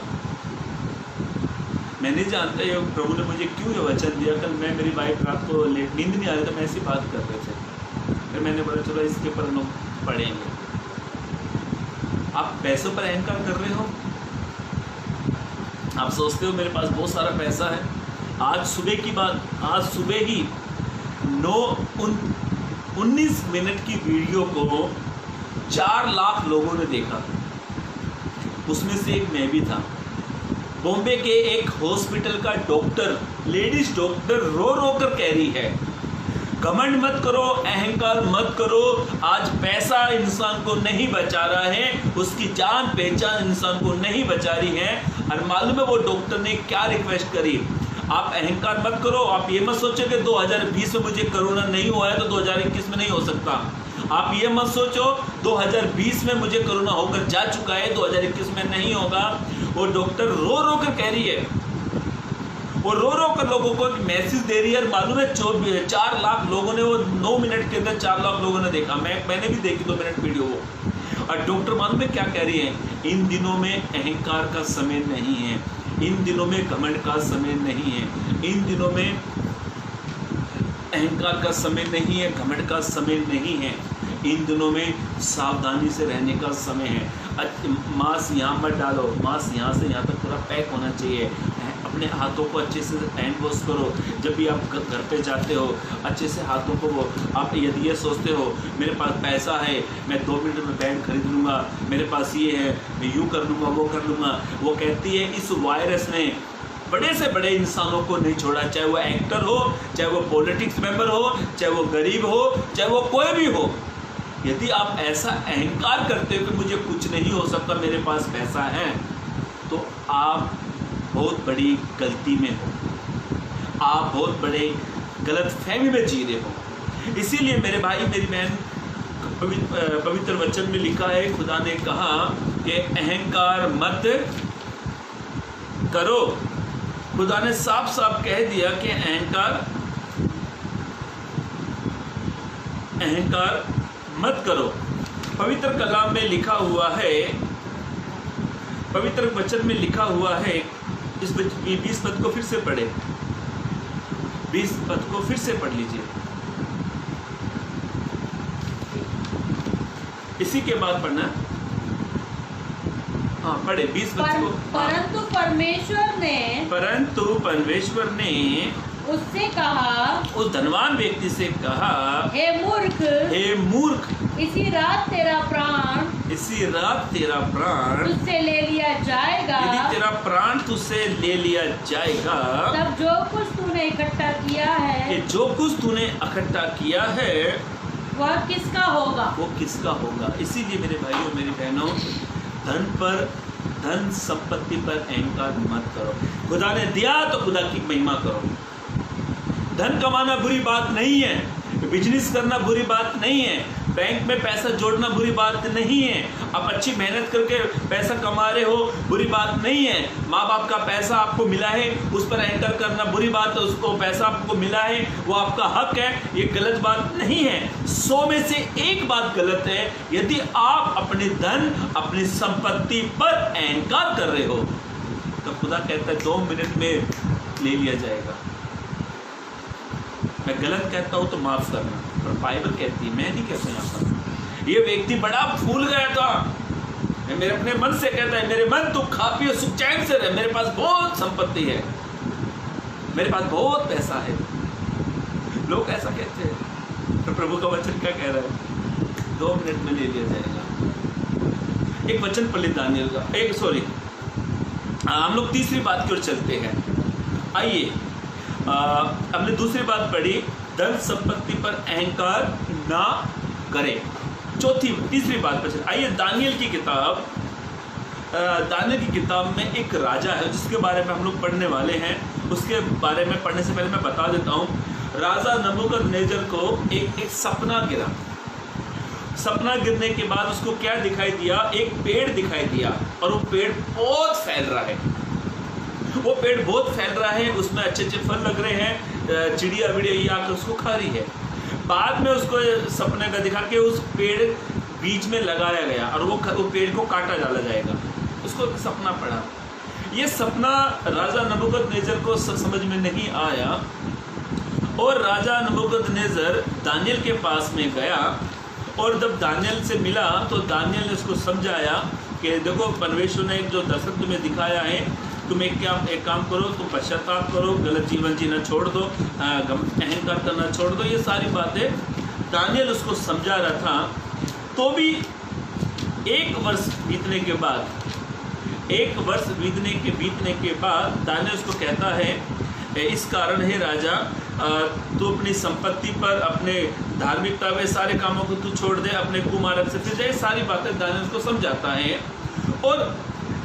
मैं नहीं जानता ये प्रभु ने मुझे क्यों ये वचन दिया। कल मैं मेरी वाइफ रात को लेट नींद नहीं आ रही, तो मैं ऐसी बात कर रहे थे, फिर मैंने बोला चलो इसके ऊपर हम लोग पढ़ेंगे। आप पैसों पर अहंकार कर रहे हो। आप सोचते हो मेरे पास बहुत सारा पैसा है। आज सुबह की बात, आज सुबह ही 19 मिनट की वीडियो को 4 लाख लोगों ने देखा, उसमें से एक मैं भी था। बॉम्बे के एक हॉस्पिटल का डॉक्टर, लेडीज डॉक्टर रो रो कर कह रही है घमंड मत करो, अहंकार मत करो। आज पैसा इंसान को नहीं बचा रहा है, उसकी जान पहचान इंसान को नहीं बचा रही है। और मालूम है वो डॉक्टर ने क्या रिक्वेस्ट करी, आप अहंकार मत करो। आप ये मत सोचो कि 2020 में मुझे कोरोना नहीं हुआ है तो 2021 में नहीं हो सकता। आप ये मत सोचो 2020 में मुझे कोरोना होकर जा चुका है, 2021 में नहीं होगा। वो डॉक्टर रो रो कर कह रही है, वो रो रो कर लोगों को मैसेज दे रही है। और मालूम है 4 लाख लोगों ने, वो 9 मिनट के अंदर 4 लाख लोगों ने देखा। मैंने भी देखी 2 मिनट वीडियो वो। और डॉक्टर मालूम है क्या कह रही है, इन दिनों में अहंकार का समय नहीं है, इन दिनों में घमंड का समय नहीं है, इन दिनों में अहंकार का समय नहीं है, घमंड का समय नहीं है। इन दिनों में सावधानी से रहने का समय है। मास्क यहाँ मत डालो, मास्क यहाँ से यहाँ तक पूरा पैक होना चाहिए। अपने हाथों को अच्छे से हैंड वॉश करो। जब भी आप घर पे जाते हो अच्छे से हाथों को वो। आप यदि ये सोचते हो मेरे पास पैसा है, मैं 2 मिनट में बैंड खरीद लूँगा, मेरे पास ये है, मैं यूँ कर लूँगा, वो कर लूँगा। वो कहती है इस वायरस ने बड़े से बड़े इंसानों को नहीं छोड़ा, चाहे वो एक्टर हो, चाहे वो पॉलिटिक्स मेंबर हो, चाहे वो गरीब हो, चाहे वो कोई भी हो। यदि आप ऐसा अहंकार करते हो कि मुझे कुछ नहीं हो सकता, मेरे पास पैसा है, तो आप बहुत बड़ी गलती में हो, आप बहुत बड़े गलत फहमी में जी रहे हो। इसीलिए मेरे भाई मेरी बहन, पवित्र वचन में लिखा है, खुदा ने कहा कि अहंकार मत करो। खुदा ने साफ साफ कह दिया कि अहंकार मत करो। पवित्र कलाम में लिखा हुआ है, पवित्र वचन में लिखा हुआ है, इस 20 पद को फिर से पढ़े, 20 पद को फिर से पढ़ लीजिए। इसी के बाद पढ़ना, हाँ पढ़े 20 पद को। परंतु परमेश्वर ने उससे कहा, उस धनवान व्यक्ति से कहा, हे मूर्ख, इसी रात तेरा प्राण तुझसे ले लिया जाएगा। यदि तेरा प्राण तुझसे ले लिया जाएगा, तब जो कुछ तूने इकट्ठा किया है, कि जो कुछ तूने इकट्ठा किया है वह किसका होगा? वो किसका होगा। इसीलिए मेरे भाइयों मेरी बहनों, धन संपत्ति पर अहंकार मत करो। खुदा ने दिया तो खुदा की महिमा करो। धन कमाना बुरी बात नहीं है, बिजनेस करना बुरी बात नहीं है, बैंक में पैसा जोड़ना बुरी बात नहीं है। आप अच्छी मेहनत करके पैसा कमा रहे हो, बुरी बात नहीं है। माँ बाप का पैसा आपको मिला है, उस पर एंकर करना बुरी बात है। उसको पैसा आपको मिला है, वो आपका हक है, ये गलत बात नहीं है। 100 में से 1 बात गलत है यदि आप अपने धन, अपनी संपत्ति पर एंकर कर रहे हो। तो खुदा कहता है 2 मिनट में ले लिया जाएगा। मैं गलत कहता हूँ तो माफ करना, पर बाइबल कहती है, मैं नहीं कहता यहाँ पर। ये व्यक्ति बड़ा फूल गया था, मैं मेरे अपने मन से कहता है, मेरे मन तू खा पी और सुख चैन से रहे, मेरे पास बहुत संपत्ति है, मेरे पास बहुत पैसा है। लोग ऐसा कहते हैं, तो प्रभु का वचन क्या कह रहा है? 2 मिनट में ले लिया जाएगा। एक वचन पढ़ दानियल का, हम लोग तीसरी बात की ओर चलते हैं। आइए, हमने दूसरी बात पढ़ी, धन संपत्ति पर अहंकार ना करें। तीसरी बात पर चलते। आइए दानियल की किताब में एक राजा है जिसके बारे में हम लोग पढ़ने वाले हैं। उसके बारे में पढ़ने से पहले मैं बता देता हूँ, राजा नबूकदनेस्सर को एक सपना गिरा। सपना गिरने के बाद उसको क्या दिखाई दिया? एक पेड़ दिखाई दिया, और वो पेड़ बहुत फैल रहा है। वो पेड़ बहुत फैल रहा है, उसमें अच्छे अच्छे फल लग रहे हैं, चिड़िया विड़िया आकर उसको खा रही है। बाद में उसको सपने का दिखा के उस पेड़ बीच में लगाया गया और वो पेड़ को काटा डाला जाएगा। उसको एक सपना पड़ा। ये सपना राजा नबूकदनेस्सर को समझ में नहीं आया और राजा नबूकदनेस्सर दानियल के पास में गया और जब दानियल से मिला तो दानियल ने उसको समझाया कि देखो परमेश्वर ने जो दर्शन तुम्हें दिखाया है, तुम एक काम करो, तुम पश्चाताप करो, गलत जीवन जीना छोड़ दो, अहंकार करना छोड़ दो। ये सारी बातें दानियल उसको समझा रहा था। तो भी 1 वर्ष बीतने के बाद दानियल उसको कहता है, इस कारण है राजा, तू अपनी संपत्ति पर, अपने धार्मिकता में सारे कामों को तू छोड़ दे, अपने कुमार्ग से फिर जाए। सारी बातें दानियल उसको समझाता है और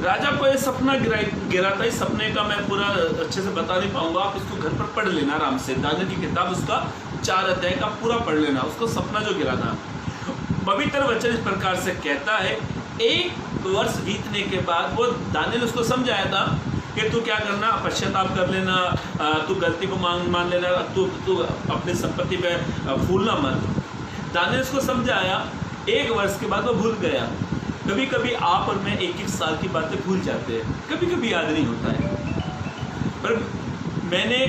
राजा को ये सपना गिरा था। इस सपने का मैं पूरा अच्छे से बता नहीं पाऊंगा, आप इसको घर पर पढ़ लेना आराम से। दानियल की किताब उसका 4 अध्याय का पूरा पढ़ लेना। उसको सपना जो गिरा था, पवित्र वचन इस प्रकार से कहता है, 1 वर्ष बीतने के बाद वो दानियल उसको समझाया था कि तू क्या करना, पश्चाताप कर लेना, तू गलती को मान लेना, तू अपनी संपत्ति पे भूलना मत। दानियल उसको समझाया। 1 वर्ष के बाद वो भूल गया। कभी कभी आप और मैं 1-1 साल की बातें भूल जाते हैं, कभी कभी याद नहीं होता है। पर मैंने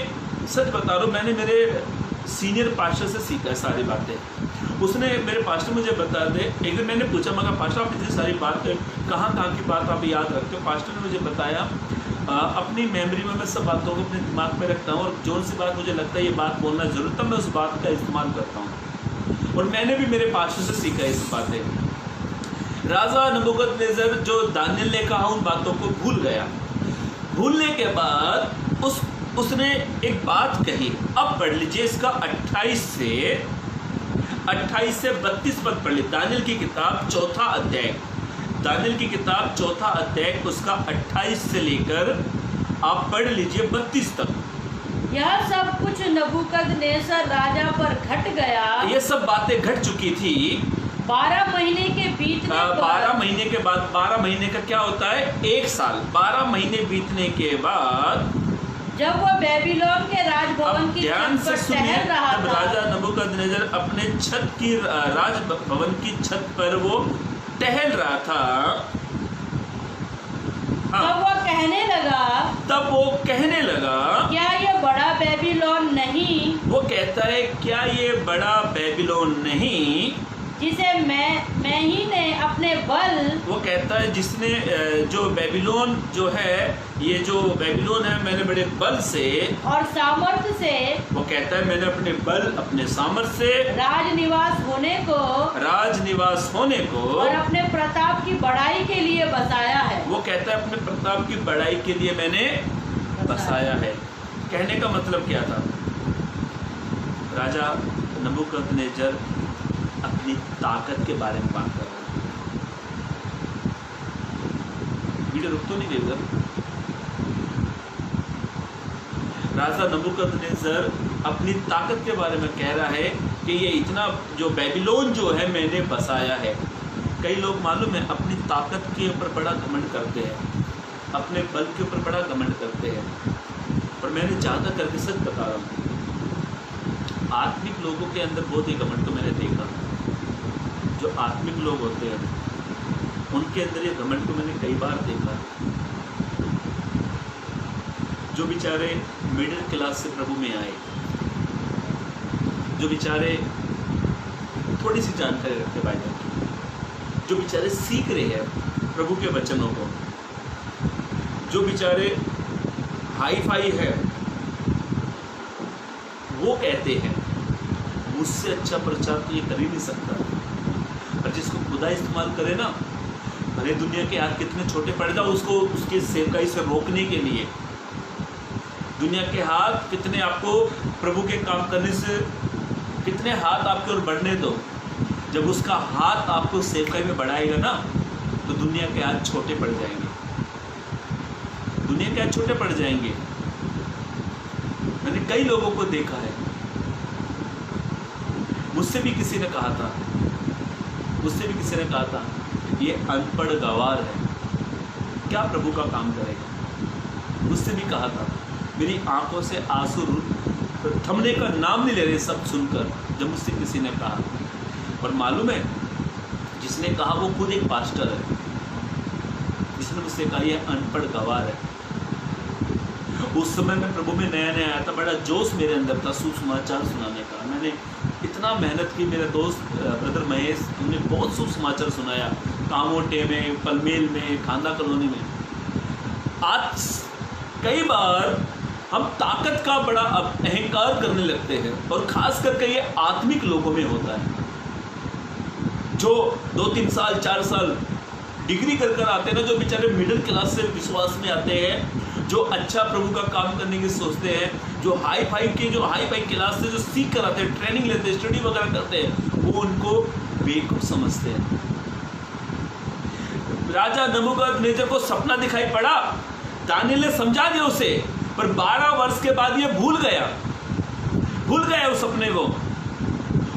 सच बता रहा हूँ, मैंने मेरे सीनियर पास्टर से सीखा है सारी बातें। उसने, मेरे पास्टर मुझे बता दे, एक दिन मैंने पूछा, मगर पास्टर आप इतनी सारी बातें कहाँ की बात आप याद रखते हो? पास्टर ने मुझे बताया, अपनी मेमोरी में मैं सब बातों को अपने दिमाग में रखता हूँ और जो सी बात मुझे लगता है ये बात बोलना जरूर, तब मैं उस बात का इस्तेमाल करता हूँ। और मैंने भी मेरे पास्टर से सीखा इस बातें। राजा नबूकदनेस्सर जो दानियल ने कहा उन बातों को भूल गया। भूलने के बाद उसने एक बात कही। अब पढ़ लीजिए इसका 28 से 32 पद पढ़ लीजिए। दानियल की किताब 4था अध्याय, दानियल की किताब 4था अध्याय उसका 28 से लेकर आप पढ़ लीजिए 32 तक। यह सब कुछ नबूकदनेस्सर राजा पर घट गया। ये सब बातें घट चुकी थी। 12 महीने के बीतने 12 महीने के बाद, 12 महीने का क्या होता है? 1 साल। 12 महीने बीतने के बाद जब वह बेबीलोन के राजभवन की ध्यान छत से पर सुनिए, टहल रहा जब था, राजा नबूकदनेस्सर अपने छत की, राजभवन की छत पर वो टहल रहा था, तब वो कहने लगा, क्या ये बड़ा बेबीलोन नहीं? वो कहता है, क्या ये बड़ा बेबीलोन नहीं, जिसे मैं ही ने अपने बल, वो कहता है जिसने, जो बेबीलोन जो है, ये जो बेबीलोन है, मैंने बड़े बल से और सामर्थ्य से, वो कहता है मैंने अपने बल, अपने सामर्थ्य से राजनिवास होने को और अपने प्रताप की बढ़ाई के लिए बसाया है। वो कहता है अपने प्रताप की बढ़ाई के लिए मैंने बसाया है। कहने का मतलब क्या था? राजा नबूकदनेस्सर अपनी ताकत के बारे में बात कर रहा है। वीडियो रुक तो नहीं देगा। राजा नबूकदनेस्सर अपनी ताकत के बारे में कह रहा है कि ये इतना जो बेबीलोन जो है मैंने बसाया है। कई लोग मालूम है अपनी ताकत के ऊपर बड़ा घमंड करते हैं, अपने बल के ऊपर बड़ा घमंड करते हैं। पर मैंने ज़्यादा करके सच बता रहा हूँ, आत्मिक लोगों के अंदर बहुत ही घमंड को मैंने देखा। जो आत्मिक लोग होते हैं उनके अंदर ये घमंड को मैंने कई बार देखा। जो बेचारे मिडिल क्लास से प्रभु में आए, जो बेचारे थोड़ी सी जानकारी रखते बाइबल की, जो बेचारे सीख रहे हैं प्रभु के वचनों को, जो बेचारे हाई फाई है, वो कहते हैं मुझसे अच्छा प्रचार तो ये कर ही नहीं सकता। और जिसको खुदा इस्तेमाल करे ना, भले दुनिया के हाथ कितने छोटे पड़ जाओ, उसको उसकी सेवकाई से रोकने के लिए दुनिया के हाथ कितने, आपको प्रभु के काम करने से कितने हाथ आपके ओर बढ़ने दो, जब उसका हाथ आपको सेवकाई में बढ़ाएगा ना, तो दुनिया के हाथ छोटे पड़ जाएंगे। दुनिया के हाथ छोटे पड़ जाएंगे। मैंने कई लोगों को देखा है। मुझसे भी किसी ने कहा था, ये अनपढ़ गंवार है, क्या प्रभु का काम करेगा। मुझसे भी कहा था, मेरी आंखों से आंसू थमने का नाम नहीं ले रहे सब सुनकर, जब मुझसे किसी ने कहा। और मालूम है जिसने कहा वो खुद एक पास्टर है, जिसने मुझसे कहा ये अनपढ़ गवार है। उस समय मैं प्रभु में नया नया आया था, बड़ा जोश मेरे अंदर था सुसमाचार सुनाने का। मैंने इतना मेहनत की, मेरे दोस्त ब्रदर महेश उन्होंने बहुत सुसमाचार सुनाया, कामोटे में, पलमेल में, खांदा कॉलोनी में। आज कई बार हम ताकत का बड़ा अहंकार करने लगते हैं, और खास करके ये आत्मिक लोगों में होता है, जो 2-3 साल 4 साल डिग्री कर आते हैं ना, जो बेचारे मिडिल क्लास से विश्वास में आते हैं, जो अच्छा प्रभु का काम करने की सोचते हैं, जो हाई फाई क्लास से जो सीख कर आते हैं, ट्रेनिंग लेते हैं, स्टडी वगैरह करते हैं, वो उनको बेवकूफ समझते हैं। राजा नबूकदनेस्सर को सपना दिखाई पड़ा, दानियेल ने समझा दिया उसे, पर 12 वर्ष के बाद ये भूल गया उस सपने को।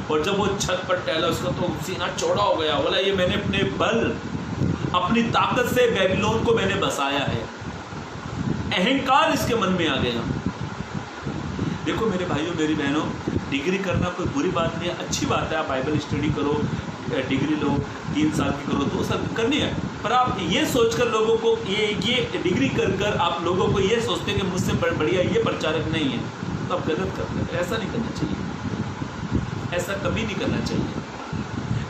और जब वो छत पर टहला, उसका तो सीना चौड़ा हो गया, बोला ये मैंने अपने बल, अपनी ताकत से बेबीलोन को मैंने बसाया है। अहंकार इसके मन में आ गया। देखो मेरे भाइयों मेरी बहनों, डिग्री करना कोई बुरी बात नहीं है, अच्छी बात है। आप बाइबल स्टडी करो, डिग्री लो, 3 साल की करो, 2 साल की करनी है, पर आप ये सोचकर लोगों को ये डिग्री कर आप लोगों को ये सोचते हैं कि मुझसे बढ़िया ये प्रचारक नहीं है, तो आप गलत करते हैं। ऐसा नहीं करना चाहिए, ऐसा कभी नहीं करना चाहिए।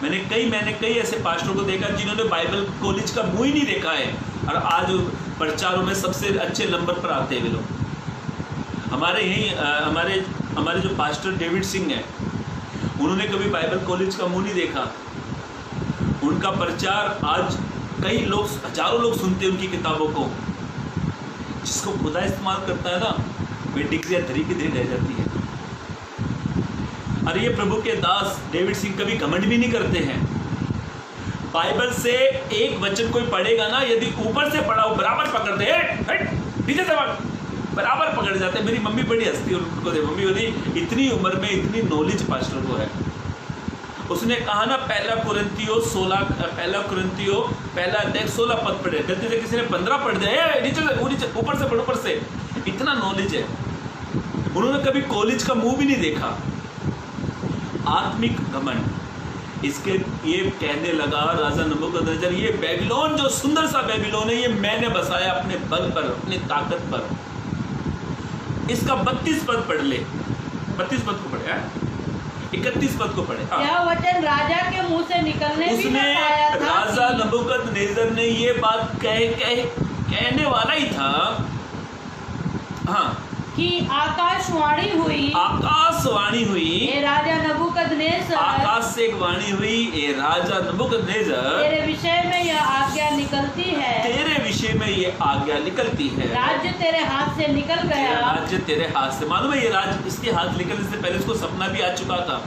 मैंने कई ऐसे पास्टरों को देखा जिन्होंने बाइबल कॉलेज का मुंह ही नहीं देखा है, और आज प्रचारों में सबसे अच्छे नंबर पर आते हैं वे लोग। हमारे जो पास्टर डेविड सिंह हैं, उन्होंने कभी बाइबल कॉलेज का मुंह नहीं देखा। उनका प्रचार आज कई लोग, हजारों लोग सुनते हैं उनकी किताबों को। जिसको खुदा इस्तेमाल करता है ना, वे डिग्रियाँ धरी की धरी रह जाती है। और ये प्रभु के दास डेविड सिंह कभी घमंड भी नहीं करते हैं। बाइबल से एक वचन कोई पढ़ेगा ना, यदि ऊपर से पढ़ा हो बराबर पकड़ते हैं, पीछे से बराबर पकड़ जाते हैं। मेरी मम्मी बड़ी हंसती है उनको दे, मम्मी बोली इतनी उम्र में इतनी नॉलेज पास्टर को है। उसने कहा ना, पहला कुरिन्थियों 16 पद पढ़े, गलती से किसी ने 15 पढ़ दिया, नीचे ऊपर से पढ़ो, ऊपर से, इतना नॉलेज है। उन्होंने कभी कॉलेज का मुंह भी नहीं देखा। आत्मिक घमंड, इसके ये कहने लगा राजा नबूकदनेस्सर, ये बेबीलोन जो सुंदर सा बेबीलोन है, ये मैंने बसाया अपने बल पर, अपनी ताकत पर। इसका 32 पद पढ़ ले, 32 पद को पढ़े, 31 पद को पढ़े। यह वचन राजा के मुंह से निकलने भी न पाया था। राजा नबूकदनेस्सर ने ये बात कहने वाला ही था, हाँ, कि आकाशवाणी हुई, ये राजा नबूकदनेस्सर, आकाश से एक वाणी हुई, ये राजा नबूकदनेस्सर, तेरे विषय में यह आज्ञा निकलती है, तेरे विषय में ये आज्ञा निकलती है। राज्य तेरे हाथ से निकल गया, राज्य तेरे हाथ से। मालूम है, ये राज्य इसके हाथ निकलने से पहले इसको सपना भी आ चुका था,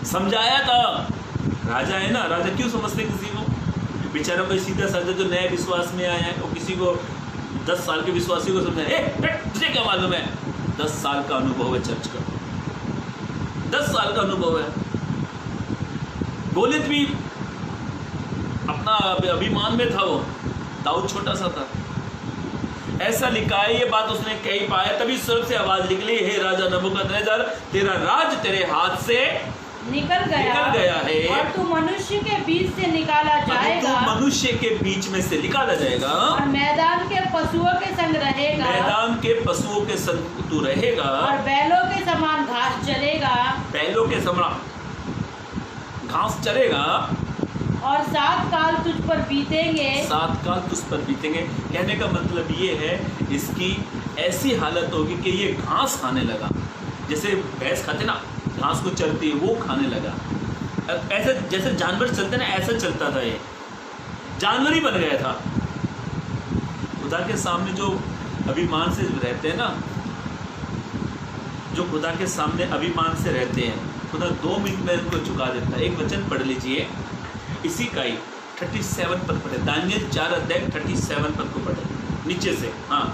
समझाया था। राजा है ना, राजा क्यों समझते किसी को? बेचारा कोई सीधा साधा जो नए विश्वास में आया है, वो किसी को 10 साल के विश्वासी को समझे, तुझे क्या मालूम है? 10 साल का अनुभव है चर्च का, 10 साल का अनुभव है। गोलियत भी अपना अभिमान में था, वो दाऊद छोटा सा था। ऐसा लिखा है, ये बात उसने कह ही पाया, तभी स्वर्ग से आवाज निकली, हे राजा नबूकदनेस्सर, तेरा राज तेरे हाथ से निकल गया है, और तू मनुष्य के बीच से निकाला जाएगा, मनुष्य के बीच में से निकाला जाएगा, और मैदान के पशुओं के संग रहेगा, मैदान के पशुओं के संग तू रहेगा, और बैलों के समान घास चरेगा, बैलों के समान घास चरेगा, और 7 काल तुझ पर बीतेंगे, 7 काल तुझ पर बीतेंगे। कहने का मतलब ये है, इसकी ऐसी हालत होगी कि ये घास खाने लगा, जैसे भैंस खाते ना, घास को चलती है, वो खाने लगा। ऐसे जैसे जानवर चलते ना, ऐसा चलता था, ये जानवर ही बन गया था। खुदा के सामने जो अभिमान से रहते हैं ना, जो खुदा के सामने अभिमान से रहते हैं, खुदा 2 मिनट में उनको झुका देता है। एक वचन पढ़ लीजिए, इसी का ही 37 पद पढ़े, दानियेल 4 अध्याय 37 पद को पढ़े नीचे से। हाँ,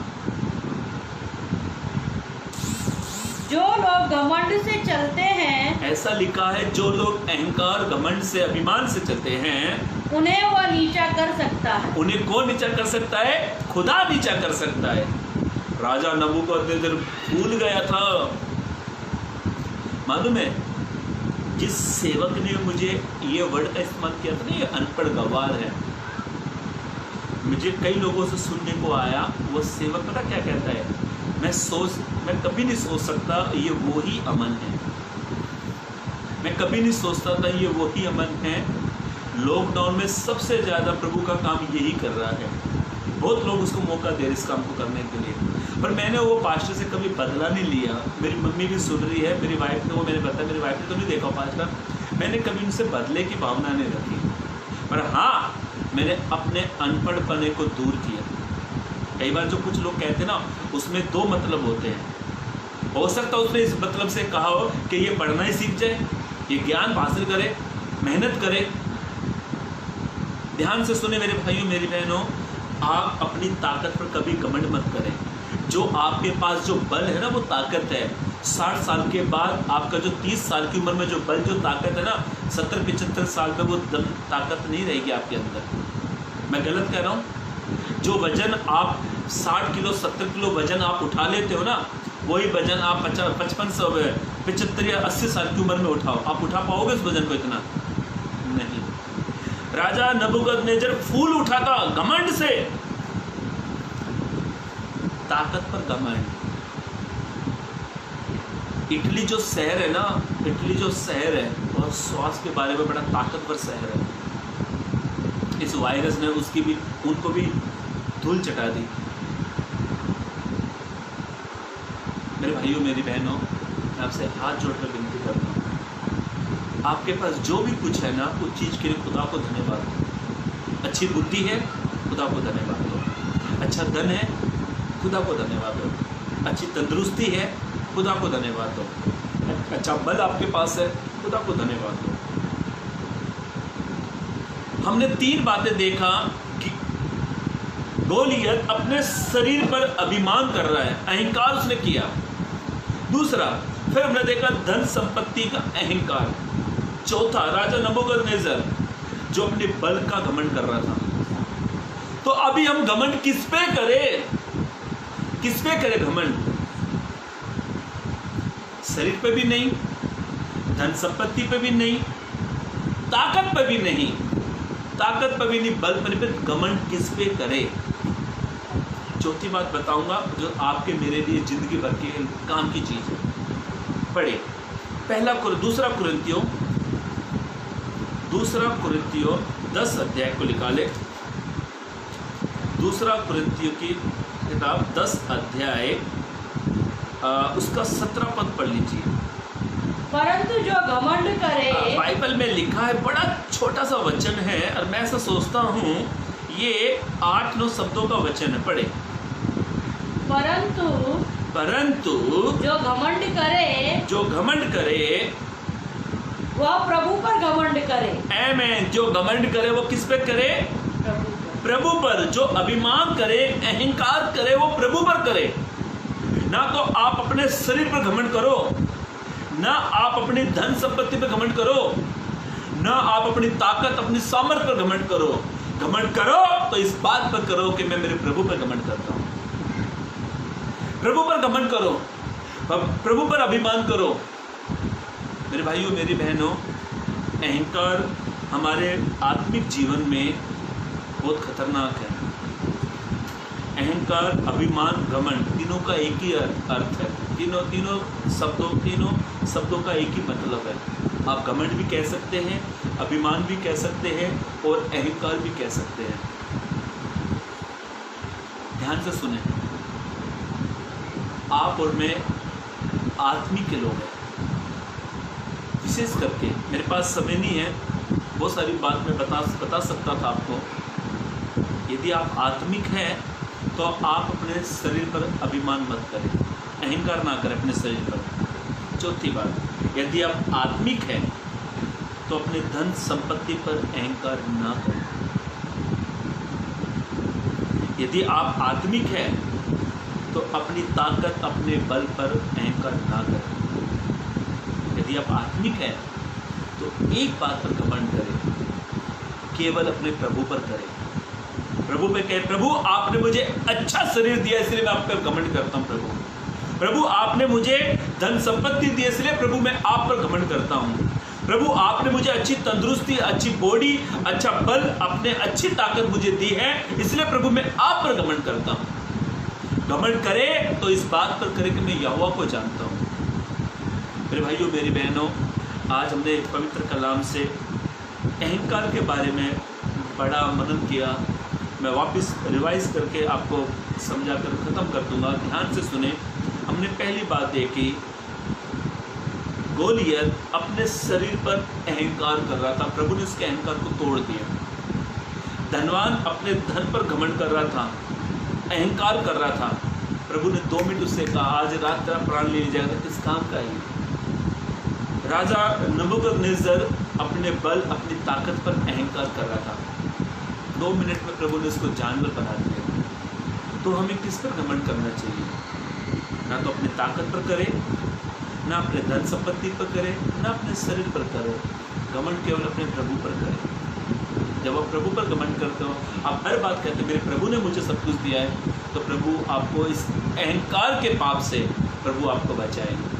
जो लोग घमंड से चलते हैं, ऐसा लिखा है, जो लोग अहंकार घमंड से अभिमान से चलते हैं, उन्हें वह नीचा कर सकता है। उन्हें कौन नीचा कर सकता है? खुदा नीचा कर सकता है। राजा नबूकदनेस्सर भूल गया था। मालूम है, जिस सेवक ने मुझे ये वर्ड का इस्तेमाल किया था ना, ये अनपढ़ गवार है, मुझे कई लोगों से सुनने को आया, वो सेवक पता क्या कहता है, मैं कभी नहीं सोच सकता ये वो ही अमन है, मैं कभी नहीं सोचता था ये वो ही अमन है। लॉकडाउन में सबसे ज़्यादा प्रभु का काम यही कर रहा है। बहुत लोग उसको मौका दे रहे इस काम को करने के लिए, पर मैंने वो पास्टर से कभी बदला नहीं लिया। मेरी मम्मी भी सुन रही है, मेरी वाइफ ने, वो मैंने बताया मेरी वाइफ ने तो नहीं देखा पास्टर, मैंने कभी उनसे बदले की भावना नहीं रखी, पर हाँ मैंने अपने अनपढ़पने को दूर किया। कई बार जो कुछ लोग कहते हैं ना, उसमें दो मतलब होते हैं। हो सकता है उसने इस मतलब से कहा हो कि ये पढ़ना ही सीख जाए, ये ज्ञान हासिल करे, मेहनत करे। ध्यान से सुने मेरे भाइयों मेरी बहनों, आप अपनी ताकत पर कभी घमंड मत करें। जो आपके पास जो बल है ना, वो ताकत है। 60 साल के बाद आपका जो 30 साल की उम्र में जो बल, जो ताकत है ना, 70-75 साल में वो ताकत नहीं रहेगी आपके अंदर। मैं गलत कह रहा हूँ? जो वजन आप 60 किलो 70 किलो वजन आप उठा लेते हो ना, वही वजन आप 55 75 या 80 साल की उम्र में उठाओ, आप उठा पाओगे उस वजन को? इतना नहीं। राजा नबूकदनेस्सर फूल उठाता घमंड से, ताकत पर घमंड। इटली जो शहर है ना, इटली जो शहर है और स्वास्थ्य के बारे में बड़ा ताकतवर शहर है। इस वायरस ने उनको भी धूल चटा दी। मेरे भाइयों मेरी बहनों, मैं आपसे हाथ जोड़कर विनती करता हूँ, आपके पास जो भी कुछ है ना, उस चीज़ के लिए खुदा को धन्यवाद दो। अच्छी बुद्धि है, खुदा को धन्यवाद दो। अच्छा धन है, खुदा को धन्यवाद दो। अच्छी तंदुरुस्ती है, खुदा को धन्यवाद दो। अच्छा बल आपके पास है, खुदा को धन्यवाद दो। हमने 3 बातें देखा कि गोलियत अपने शरीर पर अभिमान कर रहा है, अहंकार उसने किया। दूसरा, फिर हमने देखा धन संपत्ति का अहंकार। चौथा, राजा नबूकदनेस्सर जो अपने बल का घमंड कर रहा था। तो अभी हम घमंड किस पे करें? किस पे करें घमंड? शरीर पे भी नहीं, धन संपत्ति पे भी नहीं, ताकत पे भी नहीं, ताकत पे भी नहीं, बल पर भी। घमंड किस पे करे? चौथी बात बताऊंगा जो आपके मेरे लिए जिंदगी भर के काम की चीज है। पढ़े दूसरा कुरिन्थियों 10 अध्याय को निकाले। दूसरा कुरिन्थियों की किताब 10 अध्याय उसका 17 पद पढ़ लीजिए। परंतु जो घमंड करे, बाइबल में लिखा है, बड़ा छोटा सा वचन है और मैं ऐसा सोचता हूँ ये 8-9 शब्दों का वचन है। पढ़े। परंतु जो घमंड करे वह प्रभु पर घमंड करे। आमीन। जो घमंड करे वो किस पे करे? प्रभु पर। जो अभिमान करे, अहंकार करे, वो प्रभु पर करे। ना तो आप अपने शरीर पर घमंड करो, ना आप अपनी धन संपत्ति पर घमंड करो, ना आप अपनी ताकत, अपनी सामर्थ्य पर घमंड करो। घमंड करो तो इस बात पर करो कि मैं मेरे प्रभु पर घमंड करता हूं। प्रभु पर घमंड करो, प्रभु पर अभिमान करो। मेरे भाइयों मेरी बहनों, अहंकार हमारे आत्मिक जीवन में बहुत खतरनाक है। अहंकार, अभिमान, घमंड, तीनों का एक ही अर्थ है। तीनों शब्दों का एक ही मतलब है। आप घमंड भी कह सकते हैं, अभिमान भी कह सकते हैं और अहंकार भी कह सकते हैं। ध्यान से सुने, आप और मैं आत्मिक के लोग हैं। विशेष करके मेरे पास समय नहीं है, बहुत सारी बात मैं बता सकता था आपको। यदि आप आत्मिक हैं तो आप अपने शरीर पर अभिमान मत करें, अहंकार ना करें अपने शरीर पर। चौथी बात, यदि आप आत्मिक हैं तो अपने धन संपत्ति पर अहंकार ना करें। यदि आप आत्मिक हैं तो अपनी ताकत, अपने बल पर अहंकार ना करें। यदि आप आत्मिक हैं तो एक बात पर घमंड करें, केवल अपने प्रभु पर करें। प्रभु पे कहे, प्रभु आपने मुझे अच्छा शरीर दिया इसलिए मैं आप पर घमंड करता हूँ। प्रभु आपने मुझे धन संपत्ति दी इसलिए प्रभु मैं आप पर घमंड करता हूँ। प्रभु आपने मुझे अच्छी तंदुरुस्ती, अच्छी बॉडी, अच्छा बल, अपने अच्छी ताकत मुझे दी है, इसलिए प्रभु मैं आप पर घमंड करता हूं। घमंड करे तो इस बात पर करे कि मैं यहोवा को जानता हूं। मेरे भाइयों, मेरी बहनों, आज हमने पवित्र कलाम से अहंकार के बारे में बड़ा मनन किया। मैं वापस रिवाइज करके आपको समझा कर ख़त्म कर दूंगा, ध्यान से सुने। हमने पहली बात देखी, गोलियत अपने शरीर पर अहंकार कर रहा था, प्रभु ने उसके अहंकार को तोड़ दिया। धनवान अपने धन पर घमंड कर रहा था, अहंकार कर रहा था। प्रभु ने 2 मिनट उससे कहा, आज रात तेरा प्राण ले जाएगा, किस काम का है? राजा नबूकदनेस्सर अपने बल, अपनी ताकत पर अहंकार कर रहा था। 2 मिनट में प्रभु ने उसको जानवर बना दिया। तो हमें किस पर घमंड करना चाहिए? ना तो अपनी ताकत पर करे, ना अपने धन संपत्ति पर करे, ना अपने शरीर पर करे। घमंड केवल अपने प्रभु पर करे। जब आप प्रभु पर घमंड करते हो, आप हर बात कहते हो मेरे प्रभु ने मुझे सब कुछ दिया है, तो प्रभु आपको इस अहंकार के पाप से प्रभु आपको बचाएगा।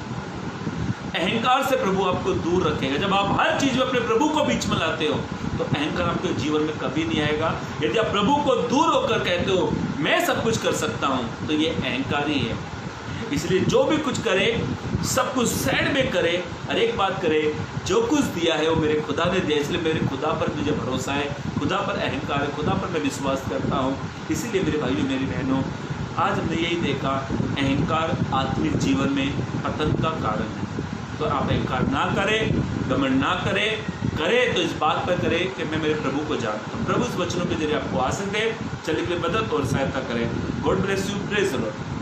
अहंकार से प्रभु आपको दूर रखेगा। जब आप हर चीज़ में अपने प्रभु को बीच में लाते हो, तो अहंकार आपके जीवन में कभी नहीं आएगा। यदि आप प्रभु को दूर होकर कहते हो मैं सब कुछ कर सकता हूँ, तो ये अहंकार ही है। इसलिए जो भी कुछ करे, सब कुछ साइड में करे, हर एक बात करे, जो कुछ दिया है वो मेरे खुदा ने दिया, इसलिए मेरे खुदा पर मुझे भरोसा है, खुदा पर अहंकार है, खुदा पर मैं विश्वास करता हूँ। इसीलिए मेरे भाइयों, मेरी बहनों, आज हमने यही देखा, अहंकार आत्मिक जीवन में पतन का कारण है। तो आप अहंकार ना करें, घमंड ना करें, करे तो इस बात पर करे कि मैं मेरे प्रभु को जानता हूँ। प्रभु इस वचनों के जरिए आपको आशीष दे, चलिए मदद और सहायता करें। God bless you, praise the Lord.